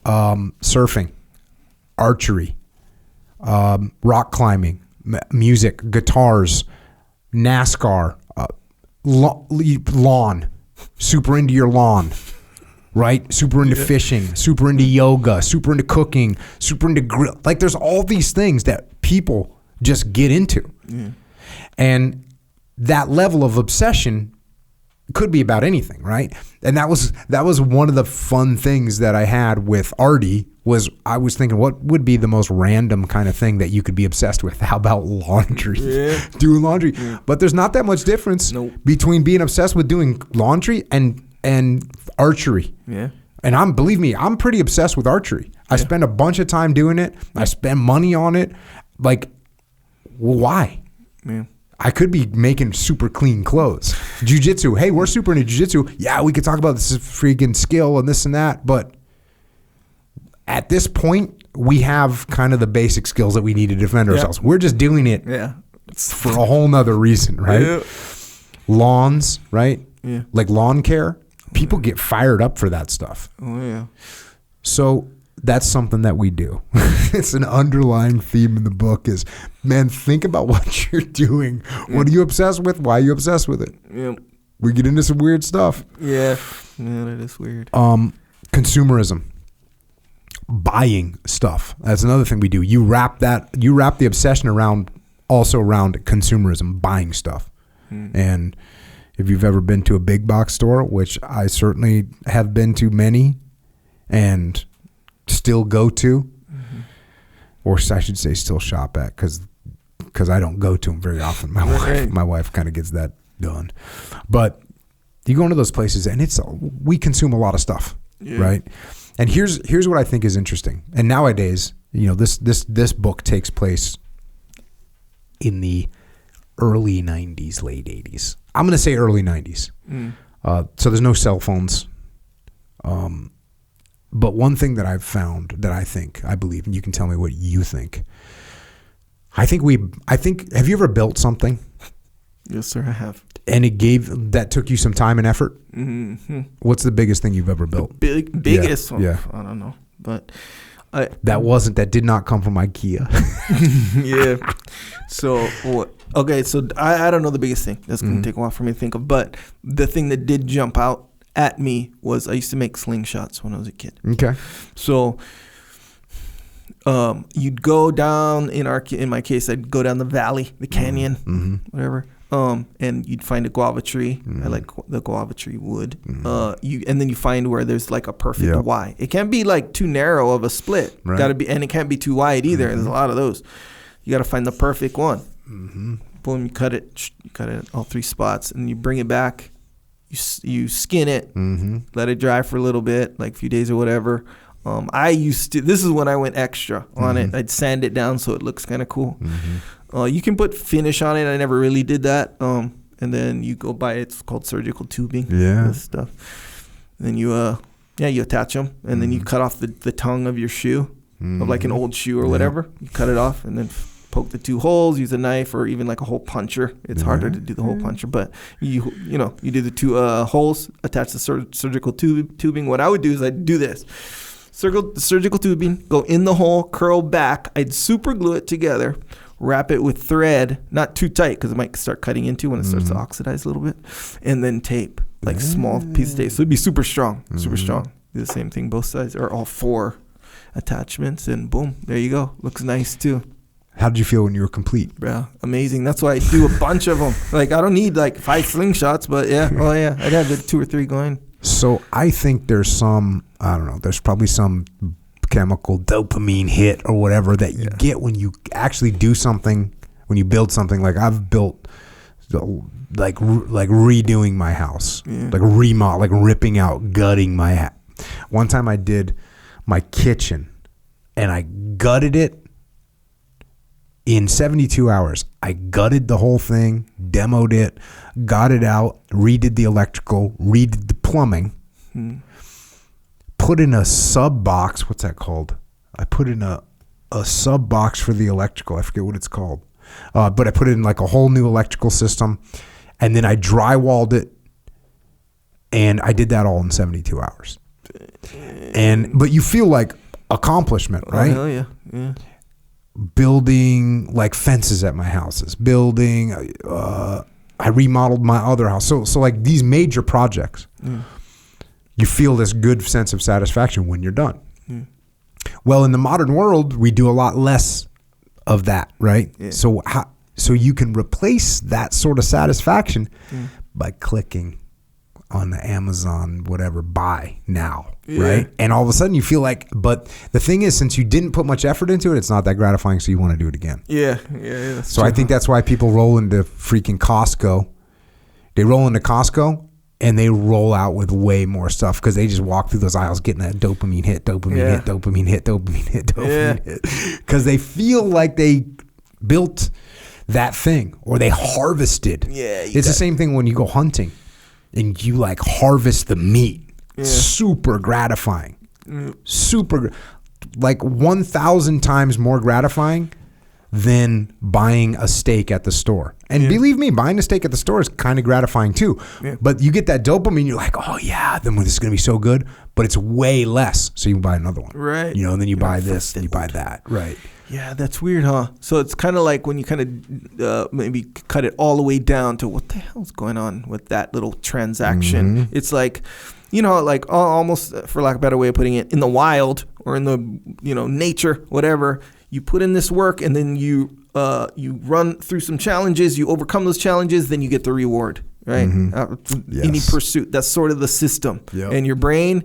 surfing, archery, rock climbing, music, guitars, NASCAR, lawn, super into your lawn, right? Super into fishing, super into yoga, super into cooking, super into grill. Like, there's all these things that people just get into. Yeah. And that level of obsession could be about anything, right? And that was one of the fun things that I had with Artie. Was I was thinking, what would be the most random kind of thing that you could be obsessed with? How about laundry? Yeah. Doing laundry. Yeah. But there's not that much difference between being obsessed with doing laundry and archery. Yeah. And believe me, I'm pretty obsessed with archery. I spend a bunch of time doing it. I spend money on it. Like, why? Yeah. I could be making super clean clothes. Jiu-jitsu. Hey, we're super into jiu-jitsu. Yeah, we could talk about this freaking skill and this and that. But at this point, we have kind of the basic skills that we need to defend ourselves. We're just doing it for a whole nother reason, right? Yeah. Lawns, right? Yeah. Like lawn care. People get fired up for that stuff. Oh, yeah. So that's something that we do. It's an underlying theme in the book is, man, think about what you're doing. What are you obsessed with? Why are you obsessed with it? Yeah. We get into some weird stuff. Yeah. Yeah, that is weird. Consumerism. buying stuff. That's another thing we do. You wrap the obsession around consumerism, buying stuff. And if you've ever been to a big box store, which I certainly have been to many and still go to, or I should say still shop at, because I don't go to them very often. My wife kind of gets that done. But you go into those places and we consume a lot of stuff, right? And here's what I think is interesting. And nowadays, this book takes place in the early 90s, late 80s. I'm going to say early 90s. So there's no cell phones. But one thing that I've found that I believe, and you can tell me what you think. Have you ever built something? Yes, sir, I have. And that took you some time and effort? Mm-hmm. What's the biggest thing you've ever built? Biggest one? Yeah. I don't know. But that did not come from IKEA. Yeah. So I don't know the biggest thing. That's going to take a while for me to think of. But the thing that did jump out at me was I used to make slingshots when I was a kid. Okay. So you'd go down, in my case, I'd go down the valley, the canyon, whatever. And you'd find a guava tree. I like the guava tree wood. And then you find where there's like a perfect Y. It can't be like too narrow of a split. Right. And it can't be too wide either. There's a lot of those. You got to find the perfect one. Boom, you cut it all 3 spots, and you bring it back. You skin it, let it dry for a little bit, like a few days or whatever. This is when I went extra on it. I'd sand it down so it looks kind of cool. You can put finish on it. I never really did that. And then you go buy it's called surgical tubing. Yeah. This stuff. And then you attach them, and then you cut off the tongue of your shoe, of like an old shoe or whatever. You cut it off, and then poke the 2 holes, use a knife or even like a hole puncher. It's harder to do the hole puncher, but you do the 2 holes, attach the surgical tubing. What I would do is I'd do this. Surgical tubing, go in the hole, curl back. I'd super glue it together, wrap it with thread, not too tight because it might start cutting into when it starts to oxidize a little bit, and then tape, like small piece of tape. So it'd be super strong, super strong. Do the same thing both sides, or all 4 attachments, and boom, there you go. Looks nice too. How did you feel when you were complete? Bro, amazing. That's why I do a bunch of them. Like, I don't need like 5 slingshots, but I'd have the 2 or 3 going. So I think there's there's probably some chemical dopamine hit or whatever that you get when you actually do something, when you build something. Like I've built, like redoing my house, like remodel, like ripping out, gutting my. One time I did my kitchen, and I gutted it. In 72 hours, I gutted the whole thing, demoed it, got it out, redid the electrical, redid the plumbing, put in a sub box. What's that called? I put in a sub box for the electrical. I forget what it's called. But I put in like a whole new electrical system, and then I drywalled it, and I did that all in 72 hours. But you feel like accomplishment, right? Oh, hell yeah. Building like fences at my houses, I remodeled my other house. So like these major projects, you feel this good sense of satisfaction when you're done. Well, in the modern world, we do a lot less of that, right? So you can replace that sort of satisfaction by clicking on the Amazon, whatever, buy now, right? And all of a sudden you feel like, but the thing is, since you didn't put much effort into it, it's not that gratifying, so you want to do it again. So true. I think that's why people roll into freaking Costco. They roll into Costco and they roll out with way more stuff because they just walk through those aisles getting that dopamine hit, because they feel like they built that thing or they harvested. It's the same thing when you go hunting. And you like harvest the meat. Super gratifying. Like 1,000 times more gratifying than buying a steak at the store. And believe me, buying a steak at the store is kind of gratifying too. But you get that dopamine, you're like, oh yeah, then this is going to be so good. But it's way less. So you can buy another one. Right. And then you buy this and you buy that. Right. Yeah, that's weird, huh? So it's kind of like when you kind of maybe cut it all the way down to what the hell's going on with that little transaction. It's like you know, like almost for lack of a better way of putting it, in the wild or in the, you know, nature, whatever, you put in this work and then you run through some challenges, you overcome those challenges, then you get the reward, right? Any pursuit, that's sort of the system. And your brain,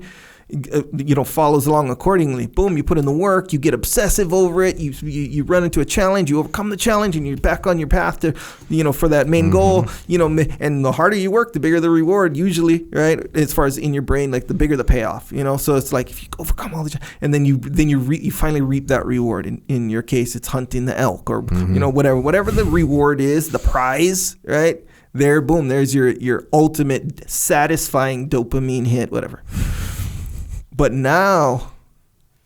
you know, follows along accordingly. Boom, you put in the work, you get obsessive over it, you run into a challenge, you overcome the challenge, and you're back on your path to, you know, for that main goal, you know, and the harder you work, the bigger the reward usually, right? As far as in your brain, like the bigger the payoff, you know? So it's like if you overcome all the and then you finally reap that reward. In your case, it's hunting the elk or, you know, whatever the reward is, the prize, right? There, boom, there's your ultimate satisfying dopamine hit, whatever. But now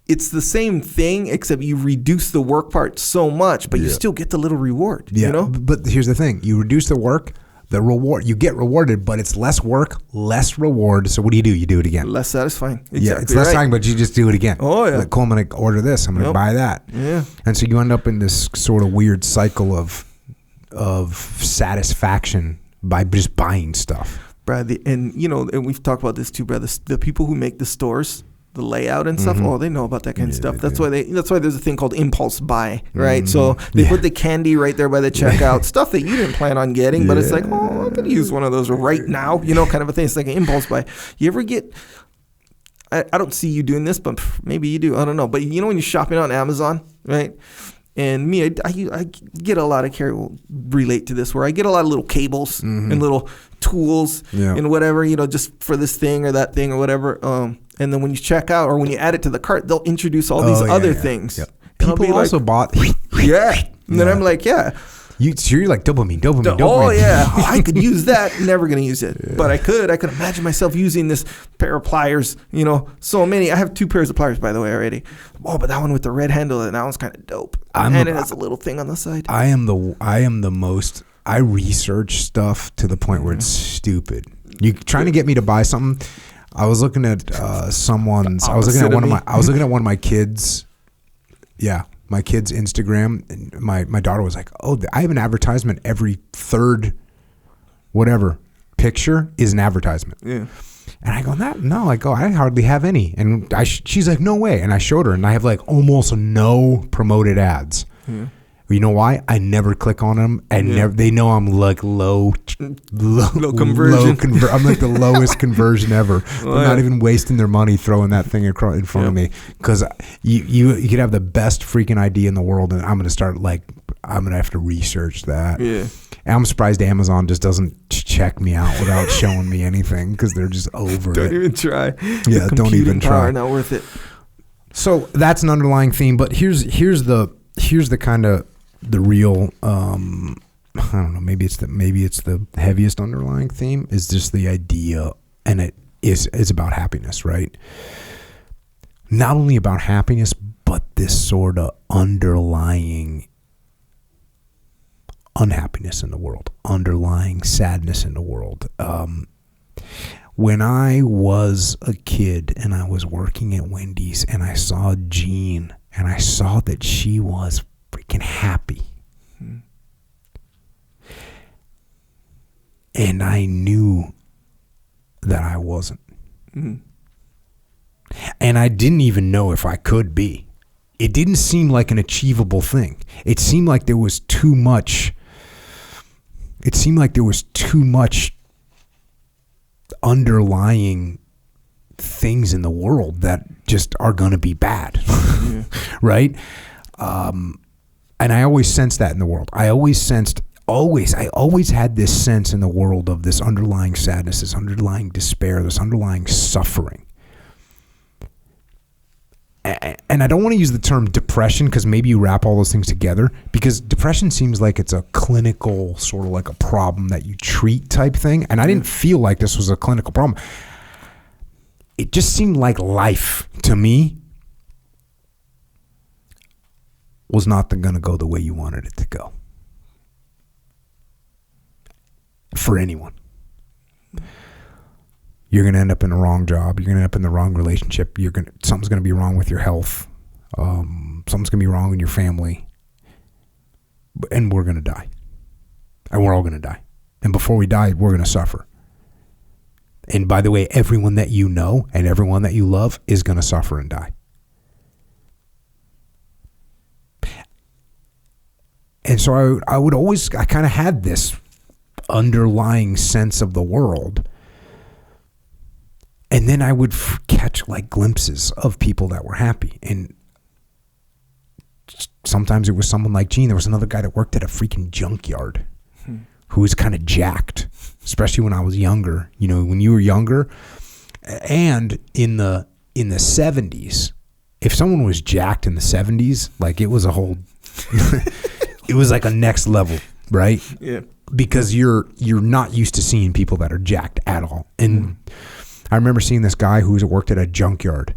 it's the same thing, except you reduce the work part so much, but you still get the little reward. You know? But here's the thing. You reduce the work, the reward, you get rewarded, but it's less work, less reward. So what do? You do it again. Less satisfying. Exactly, yeah, it's less satisfying, but you just do it again. Oh, yeah. Like, cool, I'm going to order this. I'm going to buy that. Yeah. And so you end up in this sort of weird cycle of satisfaction by just buying stuff. Brad, and you know, and we've talked about this too, brother. The people who make the stores, the layout and stuff, they know about that kind of stuff. That's why there's a thing called impulse buy, right? So they put the candy right there by the checkout, stuff that you didn't plan on getting, but it's like, oh, I could use one of those right now, you know, kind of a thing. It's like an impulse buy. You ever get? I don't see you doing this, but maybe you do. I don't know. But you know when you're shopping on Amazon, right? And me, I get a lot of care will relate to this, where I get a lot of little cables and little tools and whatever, you know, just for this thing or that thing or whatever. And then when you check out or when you add it to the cart, they'll introduce all these other things. Yeah. People also bought. And then I'm like, you're like dopamine. Oh yeah, I could use that. Never gonna use it, but I could imagine myself using this pair of pliers. You know, so many. I have 2 pairs of pliers, by the way, already. Oh, but that one with the red handle, and that one's kind of dope. And it has a little thing on the side. I am the most. I research stuff to the point where it's stupid. You trying to get me to buy something? I was looking at someone's. I was looking at one of my kids. Yeah. My kid's Instagram, and my daughter was like, oh, I have an advertisement every third whatever picture is an advertisement. Yeah. And I go, no, I hardly have any. And she's like, no way. And I showed her, and I have like almost no promoted ads. Yeah. You know why? I never click on them, and they know I'm like low conversion. I'm like the lowest conversion ever. I'm not even wasting their money throwing that thing in front of me, because you could have the best freaking idea in the world, and I'm gonna have to research that. Yeah. And I'm surprised Amazon just doesn't check me out without showing me anything, because they're just over it. Don't even try. Yeah, don't even try. Not worth it. So that's an underlying theme, but here's the kind of the real I don't know, maybe it's the heaviest underlying theme is just the idea, and it's about happiness, right? Not only about happiness, but this sort of underlying unhappiness in the world, underlying sadness in the world. When I was a kid and I was working at Wendy's and I saw Jean and I saw that she was freaking happy. And I knew that I wasn't. And I didn't even know if I could be. It didn't seem like an achievable thing. It seemed like there was too much. It seemed like there was too much underlying things in the world that just are going to be bad. Right? And I always sensed that in the world. I always had this sense in the world of this underlying sadness, this underlying despair, this underlying suffering. And I don't want to use the term depression, because maybe you wrap all those things together, because depression seems like it's a clinical, sort of like a problem that you treat type thing. And I didn't feel like this was a clinical problem. It just seemed like life to me was not going to go the way you wanted it to go. For anyone. You're going to end up in the wrong job. You're going to end up in the wrong relationship. Something's going to be wrong with your health. Something's going to be wrong in your family. And we're going to die. And we're all going to die. And before we die, we're going to suffer. And by the way, everyone that you know and everyone that you love is going to suffer and die. And so I kind of had this underlying sense of the world. And then I would catch like glimpses of people that were happy. And sometimes it was someone like Gene. There was another guy that worked at a freaking junkyard who was kind of jacked, especially when I was younger. You know, when you were younger, and in the 70s, if someone was jacked in the 70s, like it was a whole, it was like a next level, right? Yeah. Because you're not used to seeing people that are jacked at all. And I remember seeing this guy who worked at a junkyard,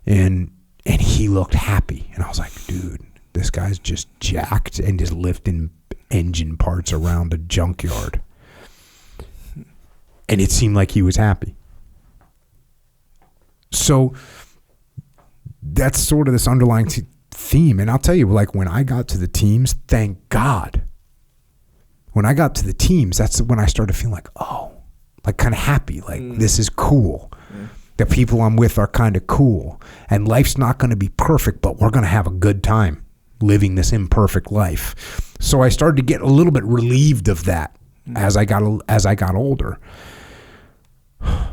and he looked happy, and I was like, dude, this guy's just jacked and just lifting engine parts around a junkyard. And it seemed like he was happy. So that's sort of this underlying theme. And I'll tell you, like, when I got to the teams, thank God. When I got to the teams, that's when I started feeling like, oh, like kind of happy. Like, this is cool. Yeah. The people I'm with are kind of cool. And life's not going to be perfect, but we're going to have a good time living this imperfect life. So I started to get a little bit relieved of that as I got older.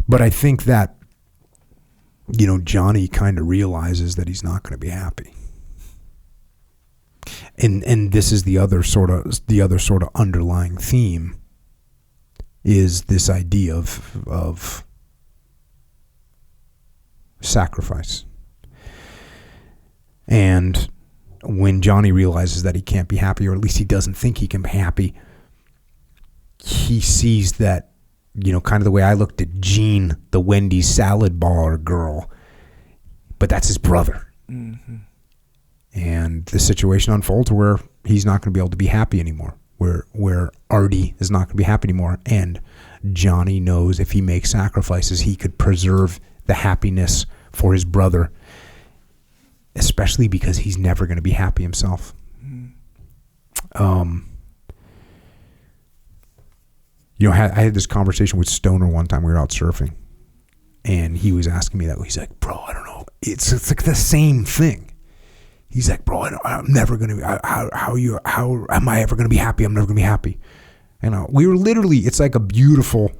But I think that, you know, Johnny kind of realizes that he's not going to be happy. And this is the other sort of underlying theme, is this idea of sacrifice. And when Johnny realizes that he can't be happy, or at least he doesn't think he can be happy, he sees that, you know, kind of the way I looked at Jean, the Wendy's salad bar girl, but that's his brother. Mm-hmm. And the situation unfolds where he's not going to be able to be happy anymore, where Artie is not going to be happy anymore. And Johnny knows if he makes sacrifices, he could preserve the happiness for his brother, especially because he's never going to be happy himself. You know, I had this conversation with Stoner one time. We were out surfing, and he was asking me that. He's like, bro, I don't know. It's like the same thing. He's like, bro, I'm never going to, how am I ever going to be happy? I'm never going to be happy. And we were literally, it's like a beautiful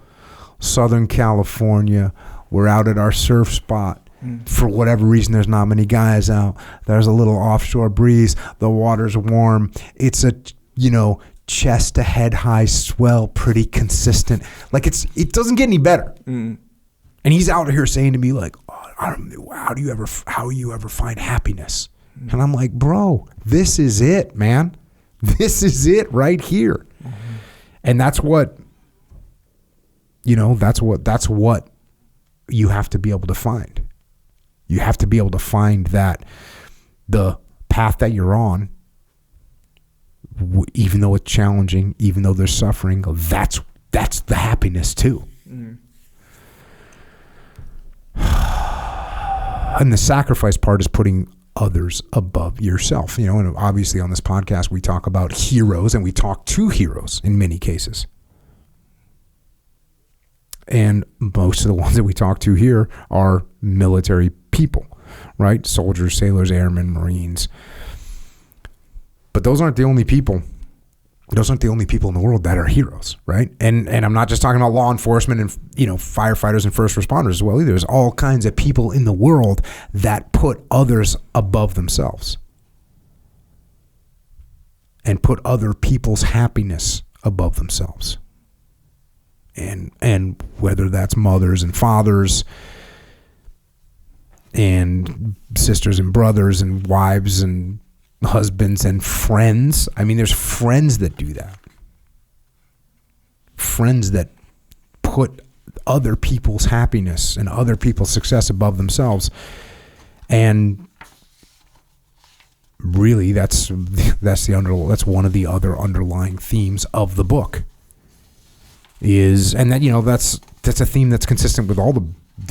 Southern California. We're out at our surf spot. For whatever reason, there's not many guys out. There's a little offshore breeze. The water's warm. It's a, you know, chest to head high swell, pretty consistent. Like it doesn't get any better. And he's out here saying to me like, oh, how do you ever find happiness? And I'm like, bro, this is it, man. This is it right here. And that's what, you know, that's what you have to be able to find. You have to be able to find that the path that you're on, even though it's challenging, even though there's suffering, that's the happiness too. And the sacrifice part is putting others above yourself. You know, and obviously on this podcast we talk about heroes, and we talk to heroes in many cases. And most of the ones that we talk to here are military people, right? Soldiers, sailors, airmen, Marines. But those aren't the only people. Those aren't the only people in the world that are heroes, right? And I'm not just talking about law enforcement and, you know, firefighters and first responders as well either. There's all kinds of people in the world that put others above themselves and put other people's happiness above themselves. And whether that's mothers and fathers and sisters and brothers and wives and husbands and friends. I mean, there's friends that do that. Friends that put other people's happiness and other people's success above themselves. And really, that's one of the other underlying themes of the book. And that, you know, that's a theme that's consistent with all the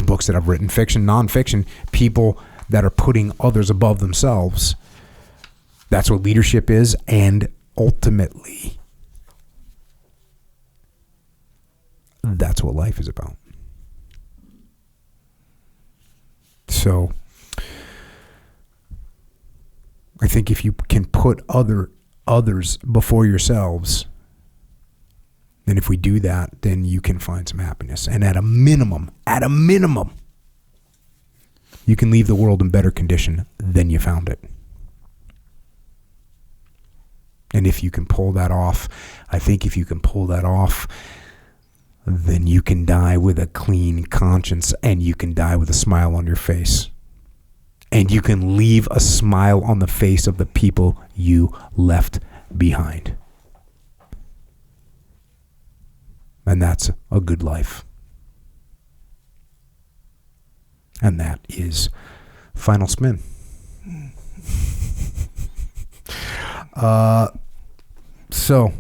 books that I've written, fiction, nonfiction. People that are putting others above themselves. That's what leadership is, and ultimately, that's what life is about. So I think if you can put others before yourselves, then if we do that, then you can find some happiness. And at a minimum, you can leave the world in better condition than you found it. And if you can pull that off, I think if you can pull that off, then you can die with a clean conscience, and you can die with a smile on your face. And you can leave a smile on the face of the people you left behind. And that's a good life. And that is Final Spin. So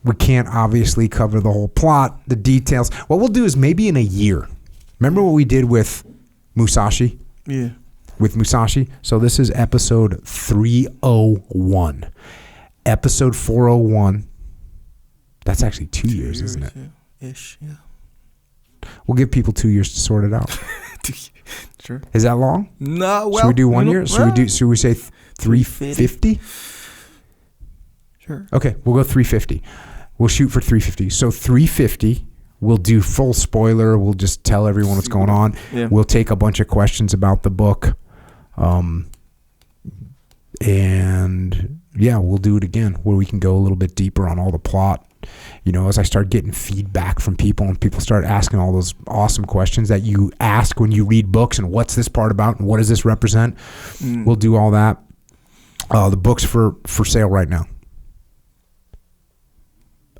we can't obviously cover the whole plot, the details. What we'll do is maybe in a year. Remember what we did with Musashi? Yeah. With Musashi? So this is episode 301. Episode 401. That's actually 2 years, isn't it? Yeah. Ish, yeah. We'll give people 2 years to sort it out. Sure. Is that long? No, well. Should we do 1 year? Should we say 350? Sure. Okay, we'll go 350. We'll shoot for 350. So 350, we'll do full spoiler. We'll just tell everyone what's going on. Yeah. We'll take a bunch of questions about the book. And yeah, we'll do it again where we can go a little bit deeper on all the plot. You know, as I start getting feedback from people and people start asking all those awesome questions that you ask when you read books, and what's this part about and what does this represent? We'll do all that. The book's for sale right now.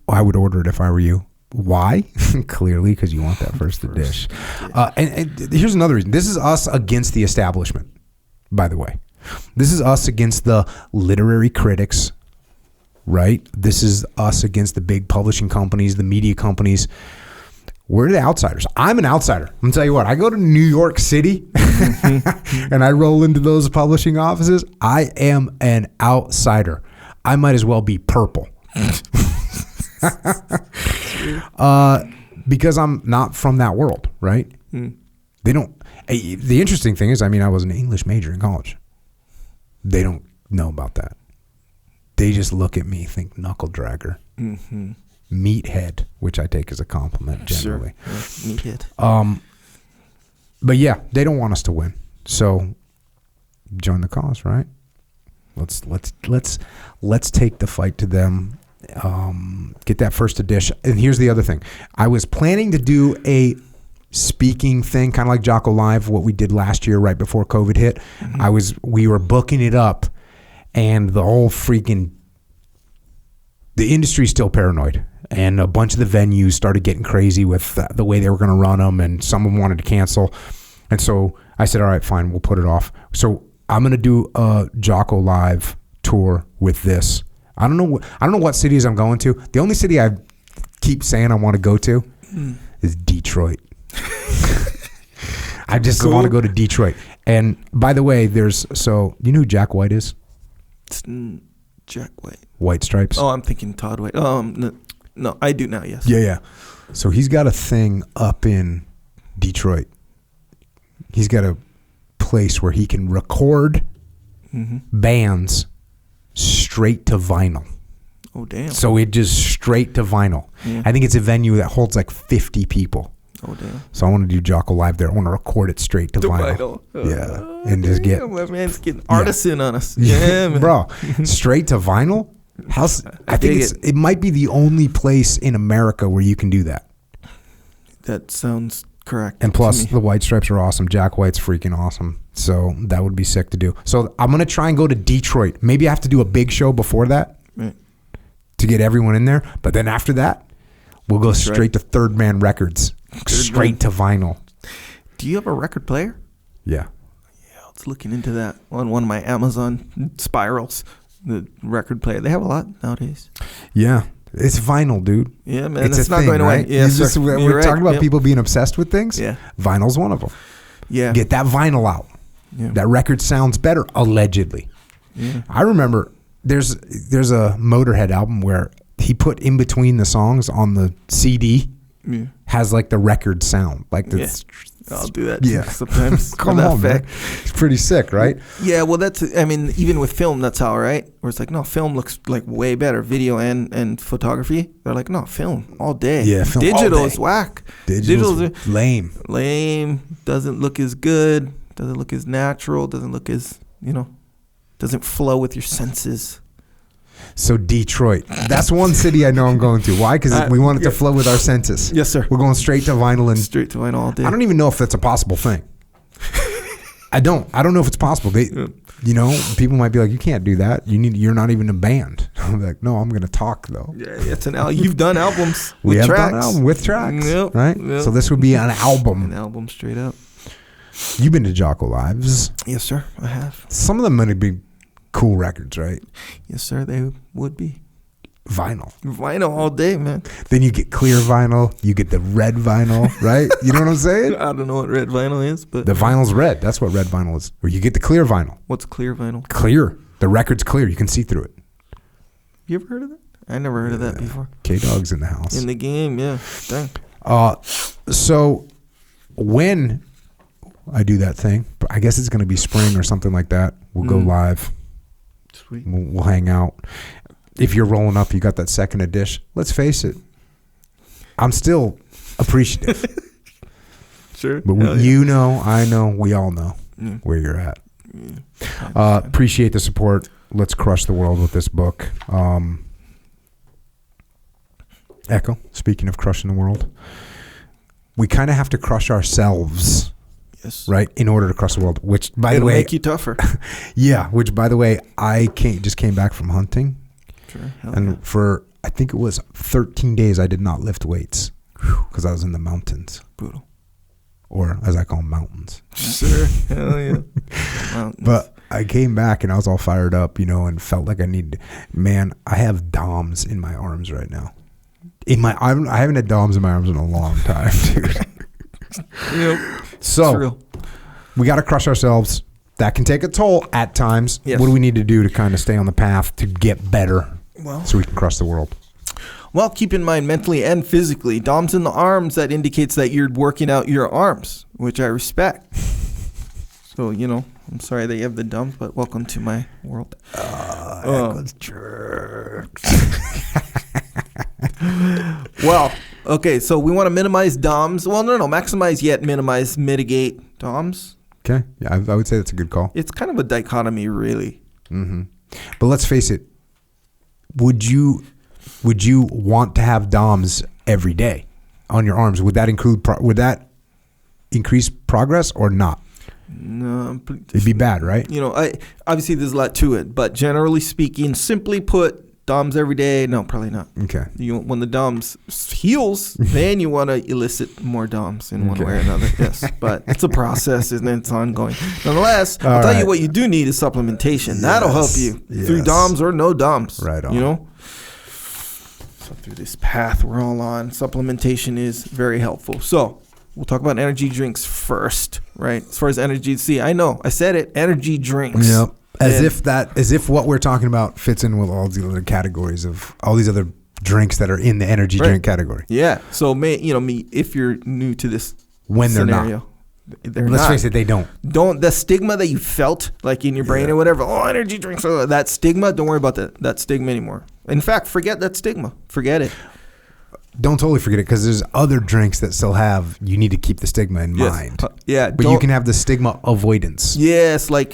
I would order it if I were you. Why? Clearly, because you want that first dish. And here's another reason. This is us against the establishment, by the way. This is us against the literary critics, right? This is us against the big publishing companies, the media companies. We're the outsiders. I'm an outsider. I'm going to tell you what. I go to New York City and I roll into those publishing offices. I am an outsider. I might as well be purple. Because I'm not from that world, right? They don't. The interesting thing is, I mean, I was an English major in college. They don't know about that. They just look at me, think knuckle dragger, meathead, which I take as a compliment generally. Sure. Yeah, meathead. But yeah, they don't want us to win. So join the cause, right? Let's take the fight to them. Get that first edition. And here's the other thing. I was planning to do a speaking thing, kind of like Jocko Live, what we did last year right before COVID hit. We were booking it up, and the whole the industry's still paranoid, and a bunch of the venues started getting crazy with the way they were going to run them, and some of them wanted to cancel. And so I said, all right, fine, we'll put it off. So I'm going to do a Jocko Live tour with this. I don't know what cities I'm going to. The only city I keep saying I want to go to is Detroit. I just want to go to Detroit. And by the way, you know who Jack White is? Jack White. White Stripes. Oh, I'm thinking Todd White. No, I do now, yes. Yeah. So he's got a thing up in Detroit. He's got a place where he can record bands straight to vinyl. Oh, damn. So it just straight to vinyl. Yeah. I think it's a venue that holds like 50 people. Oh, damn. So I want to do Jocko Live there. I want to record it straight to vinyl. Yeah. And just get... My man's getting artisan on us. Yeah, man. Bro, straight to vinyl? I think it might be the only place in America where you can do that. That sounds correct. And plus, the White Stripes are awesome. Jack White's freaking awesome. So that would be sick to do. So I'm going to try and go to Detroit. Maybe I have to do a big show before that to get everyone in there. But then after that, we'll go straight to Third Man Records. Straight to vinyl. Do you have a record player? Yeah. Yeah, I was looking into that on one of my Amazon spirals. The record player. They have a lot nowadays. Yeah. It's vinyl, dude. Yeah, man. It's not going away. Right? Yeah, we're talking about people being obsessed with things. Yeah. Vinyl's one of them. Yeah. Get that vinyl out. Yeah. That record sounds better, allegedly. Yeah. I remember there's a Motorhead album where he put in between the songs on the CD has like the record sound, like the I'll do that too sometimes. Come on, man. It's pretty sick, right? Yeah, well, even with film, that's how, right? Where it's like, no, film looks like way better. Video and photography, they're like, no, film all day. Yeah, film Digital all day. is whack. Digital's lame. Lame. Doesn't look as good. Doesn't look as natural. Doesn't look as, doesn't flow with your senses. So Detroit, that's one city I know I'm going to. Why? Because we want it to flow with our senses. Yes, sir. We're going straight to vinyl all day. I don't even know if that's a possible thing. I don't know if it's possible. People might be like, you can't do that. You're not even a band. I'm like, no, I'm going to talk though. Yeah, it's an album. You've done albums we with have tracks. done album with tracks, right? Yep. So this would be an album. An album straight up. You've been to Jocko Lives. Yes, sir. I have. Some of them might be cool records, right? Yes, sir. They would be. Vinyl all day, man. Then you get clear vinyl. You get the red vinyl, right? You know what I'm saying? I don't know what red vinyl is, but the vinyl's red. That's what red vinyl is. Or you get the clear vinyl. What's clear vinyl? Clear. The record's clear. You can see through it. You ever heard of that? I never heard of that before. K-Dog's in the house. In the game, yeah. Dang. So when I do that thing, I guess it's going to be spring or something like that. We'll go live. Sweet. We'll hang out. If you're rolling up, you got that second a dish. Let's face it, I'm still appreciative. Sure. But I know, we all know where you're at. Appreciate the support. Let's crush the world with this book. Echo, speaking of crushing the world, we kind of have to crush ourselves. Yes. Right, in order to crush the world, which by the way, make you tougher. Yeah, which by the way, I just came back from hunting. Sure. And for I think it was 13 days, I did not lift weights because I was in the mountains. Brutal. Or as I call them, mountains. Sure. Hell yeah. Mountains. But I came back and I was all fired up, and felt like I needed. Man, I have DOMs in my arms right now. I haven't had DOMs in my arms in a long time, dude. Yep. So we got to crush ourselves. That can take a toll at times. Yes. What do we need to do to kind of stay on the path to get better so we can crush the world? Well, keep in mind mentally and physically, DOMs in the arms, that indicates that you're working out your arms, which I respect. So, I'm sorry that you have the DOMs, but welcome to my world. Echo's jerks. Well, okay, so we want to minimize DOMs. Well, no, maximize yet minimize, mitigate DOMs. Okay, yeah, I would say that's a good call. It's kind of a dichotomy, really. Mm-hmm. But let's face it. Would you want to have DOMs every day on your arms? Would that increase progress or not? No, it'd be bad, right? Obviously there's a lot to it, but generally speaking, simply put, DOMs every day? No, probably not. Okay. When the DOMs heals, then you want to elicit more DOMs in one way or another. Yes, but it's a process, isn't it? It's ongoing. Nonetheless, I'll tell you what you do need is supplementation. Yes. That'll help you through DOMs or no DOMs. Right on. So through this path we're all on, supplementation is very helpful. So we'll talk about energy drinks first, right? As far as energy, I know I said it. Energy drinks. Yep. As if what we're talking about fits in with all the other categories of all these other drinks that are in the energy drink category. Yeah. So if you're new to this scenario, let's face it, they don't. The stigma that you felt like in your brain or whatever. Oh, energy drinks. That stigma. Don't worry about that stigma anymore. In fact, forget that stigma. Forget it. Don't totally forget it because there's other drinks that still have. You need to keep the stigma in mind. But you can have the stigma avoidance. Yes, like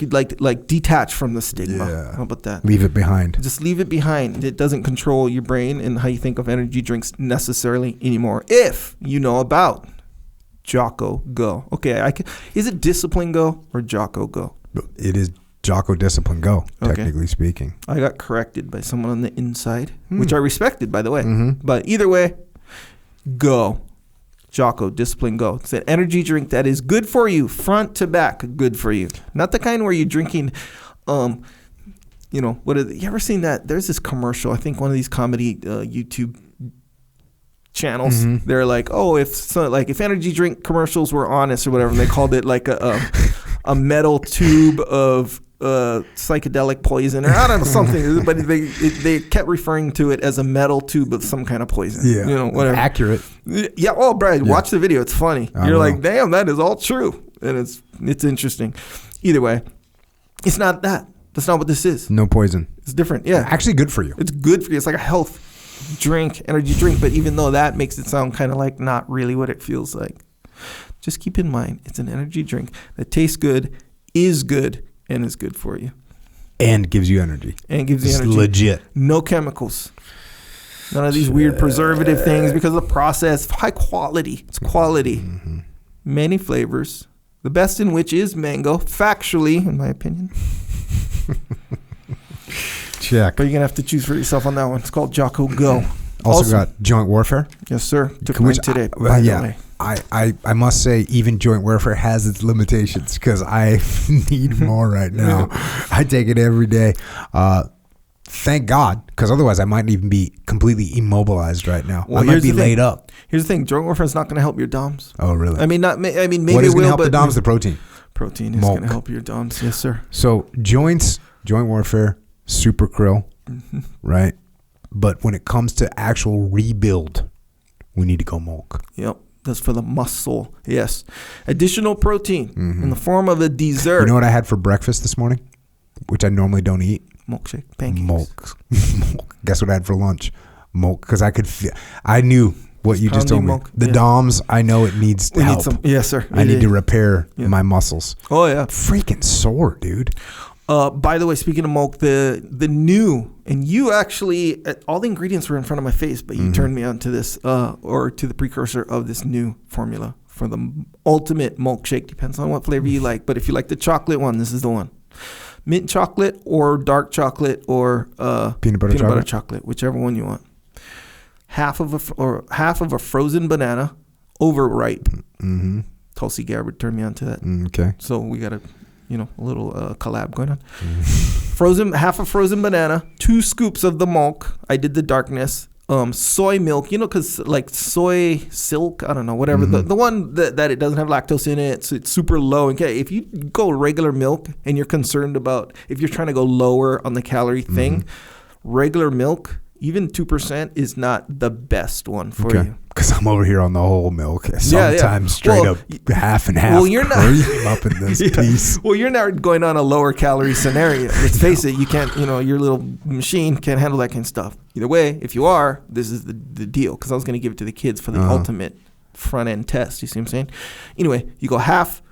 detach from the stigma. Yeah. How about that? Leave it behind. Just leave it behind. It doesn't control your brain and how you think of energy drinks necessarily anymore. If you know about Jocko Go. Okay, is it Discipline Go or Jocko Go? It is Jocko Discipline Go, technically speaking. I got corrected by someone on the inside, which I respected, by the way. Mm-hmm. But either way, Go. Jocko Discipline Go. It's an energy drink that is good for you, front to back, good for you. Not the kind where you're drinking, you ever seen that? There's this commercial, I think one of these comedy YouTube channels. Mm-hmm. They're like, if energy drink commercials were honest or whatever, and they called it like a metal tube of psychedelic poison, or I don't know, something. But they kept referring to it as a metal tube of some kind of poison. Yeah, you know, whatever. Accurate. Yeah. Oh, Brad, watch the video. It's funny. You're like, damn, that is all true, and it's interesting. Either way, it's not that. That's not what this is. No poison. It's different. Yeah. Actually good for you. It's good for you. It's like a health drink, energy drink. But even though that makes it sound kind of like not really what it feels like, just keep in mind, it's an energy drink that tastes good, is good, and is good for you. And gives you energy. It's energy. Legit. No chemicals. None of these weird preservative things because of the process. High quality. It's quality. Mm-hmm. Many flavors. The best in which is mango, factually, in my opinion. Check. But you're going to have to choose for yourself on that one. It's called Jocko Go. Also got Joint Warfare. Yes, sir. Took mine today. Yeah. I must say, even Joint Warfare has its limitations because I need more right now. I take it every day. Thank God, because otherwise I might even be completely immobilized right now. Well, I might be laid up. Here's the thing: Joint Warfare is not going to help your DOMs. Oh, really? I mean, maybe what is it will, help but the DOMs? The protein. Protein is going to help your DOMs. Yes, sir. So Joint Warfare, Super Krill, right? But when it comes to actual rebuild, we need to go milk. Yep. That's for the muscle. Yes. Additional protein in the form of a dessert. You know what I had for breakfast this morning, which I normally don't eat? Milkshake. Pancakes. Milk. Guess what I had for lunch? Milk. Because I knew what you just told me. The DOMs, I know it needs help. Yes, sir. I need to repair my muscles. Oh, yeah. Freaking sore, dude. By the way, speaking of milk, the new, and you actually, all the ingredients were in front of my face, but you turned me on to this, or to the precursor of this new formula for the ultimate milkshake. Depends on what flavor you like, but if you like the chocolate one, this is the one. Mint chocolate or dark chocolate or peanut butter chocolate, whichever one you want. Half of a frozen banana, overripe. Mm-hmm. Tulsi Gabbard turned me on to that. Okay. So we got a little collab going on. Half a frozen banana, 2 scoops of the milk. I did the darkness. Soy milk, because like soy silk, I don't know, whatever. The one that it doesn't have lactose in it, so it's super low. Okay, if you go regular milk and you're concerned about, if you're trying to go lower on the calorie thing, regular milk, even 2% is not the best one for you. Because I'm over here on the whole milk. Sometimes straight up half and half. Well, you're not up in this piece. Well, you're not going on a lower calorie scenario. Let's face it, you can't. Your little machine can't handle that kind of stuff. Either way, if you are, this is the deal. Because I was going to give it to the kids for the ultimate front end test. You see what I'm saying? Anyway, you go half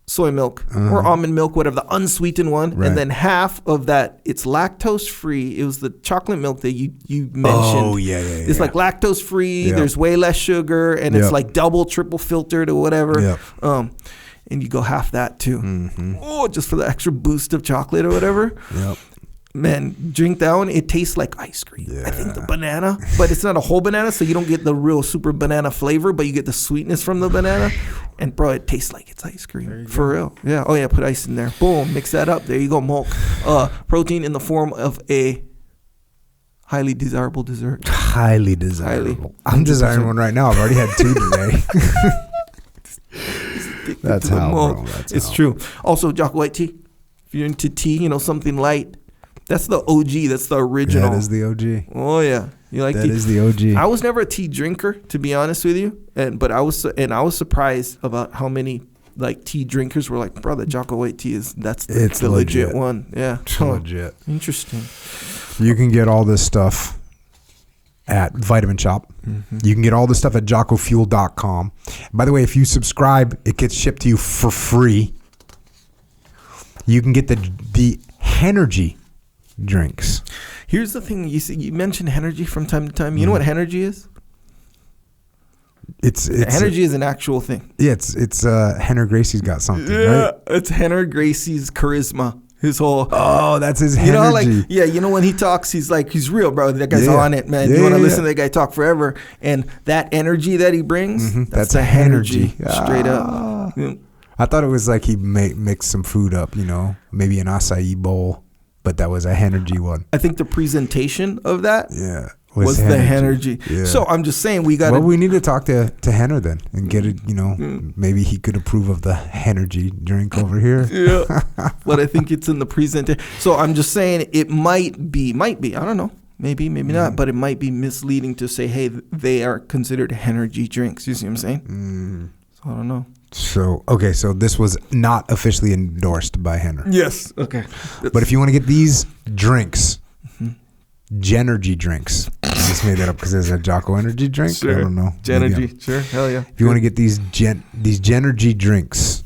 soy milk or almond milk, whatever, the unsweetened one, and then half of that, it's lactose free. It was the chocolate milk that you mentioned. Oh, yeah. It's like lactose free. Yep. There's way less sugar, and it's like double, triple filtered or whatever. Yep. And you go half that too. Mm-hmm. Oh, just for the extra boost of chocolate or whatever. Yep. Man, drink that one. It tastes like ice cream. Yeah. I think the banana, but it's not a whole banana, so you don't get the real super banana flavor, but you get the sweetness from the banana. And bro, it tastes like it's ice cream for real. Yeah. Oh yeah, put ice in there. Boom, mix that up. There you go, milk. Protein in the form of a highly desirable dessert. Highly desirable. I'm desiring one right now. I've already had 2 today. That's how, bro. It's true. Also, Jocko white tea. If you're into tea, something light. That's the OG. That's the original. That is the OG. Oh yeah, you like that? Tea? That is the OG. I was never a tea drinker, to be honest with you, but I was surprised about how many like tea drinkers were like, bro, the Jocko white tea that's the legit one. Yeah, it's legit. Interesting. You can get all this stuff at Vitamin Shop. Mm-hmm. You can get all this stuff at JockoFuel.com. By the way, if you subscribe, it gets shipped to you for free. You can get the Henergy drinks. Here's the thing. You mentioned Henergy from time to time. You know what Henergy is? It's Henergy is an actual thing. Yeah, it's Henner Gracie's got something, right? It's Henner Gracie's charisma. His whole that's his energy. When he talks, he's real, bro. That guy's on it, man. You want to listen to that guy talk forever, and that energy that he brings, that's a Henergy, straight up. Yeah. I thought it was like he mixed some food up, maybe an acai bowl, but that was a Henergy one. I think the presentation of that, was the energy. Yeah. So I'm just saying we got. Well, we need to talk to Henner then and get it. Maybe he could approve of the energy drink over here. Yeah, but I think it's in the presentation. So I'm just saying it might be. I don't know. Maybe not. But it might be misleading to say, hey, they are considered energy drinks. You see what I'm saying? So I don't know. So this was not officially endorsed by Henner. Yes. Okay. But if you want to get these drinks. Genergy drinks. I just made that up because there's a Jocko energy drink. Sure. I don't know. Genergy. Sure. Hell yeah. If you want to get these Genergy drinks,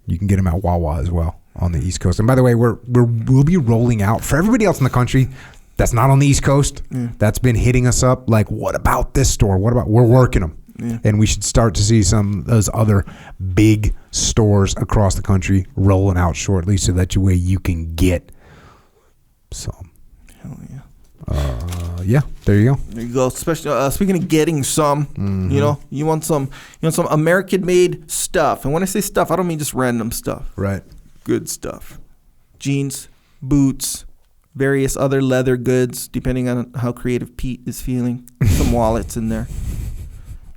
you can get them at Wawa as well on the East Coast. And by the way, we'll be rolling out for everybody else in the country that's not on the East Coast. Yeah. That's been hitting us up. Like, what about this store? We're working them. Yeah. And we should start to see some of those other big stores across the country rolling out shortly, so that way you can get some. Hell yeah. There you go. There you go. Especially speaking of getting some, you want some American-made stuff. And when I say stuff, I don't mean just random stuff. Right. Good stuff. Jeans, boots, various other leather goods, depending on how creative Pete is feeling. Some wallets in there.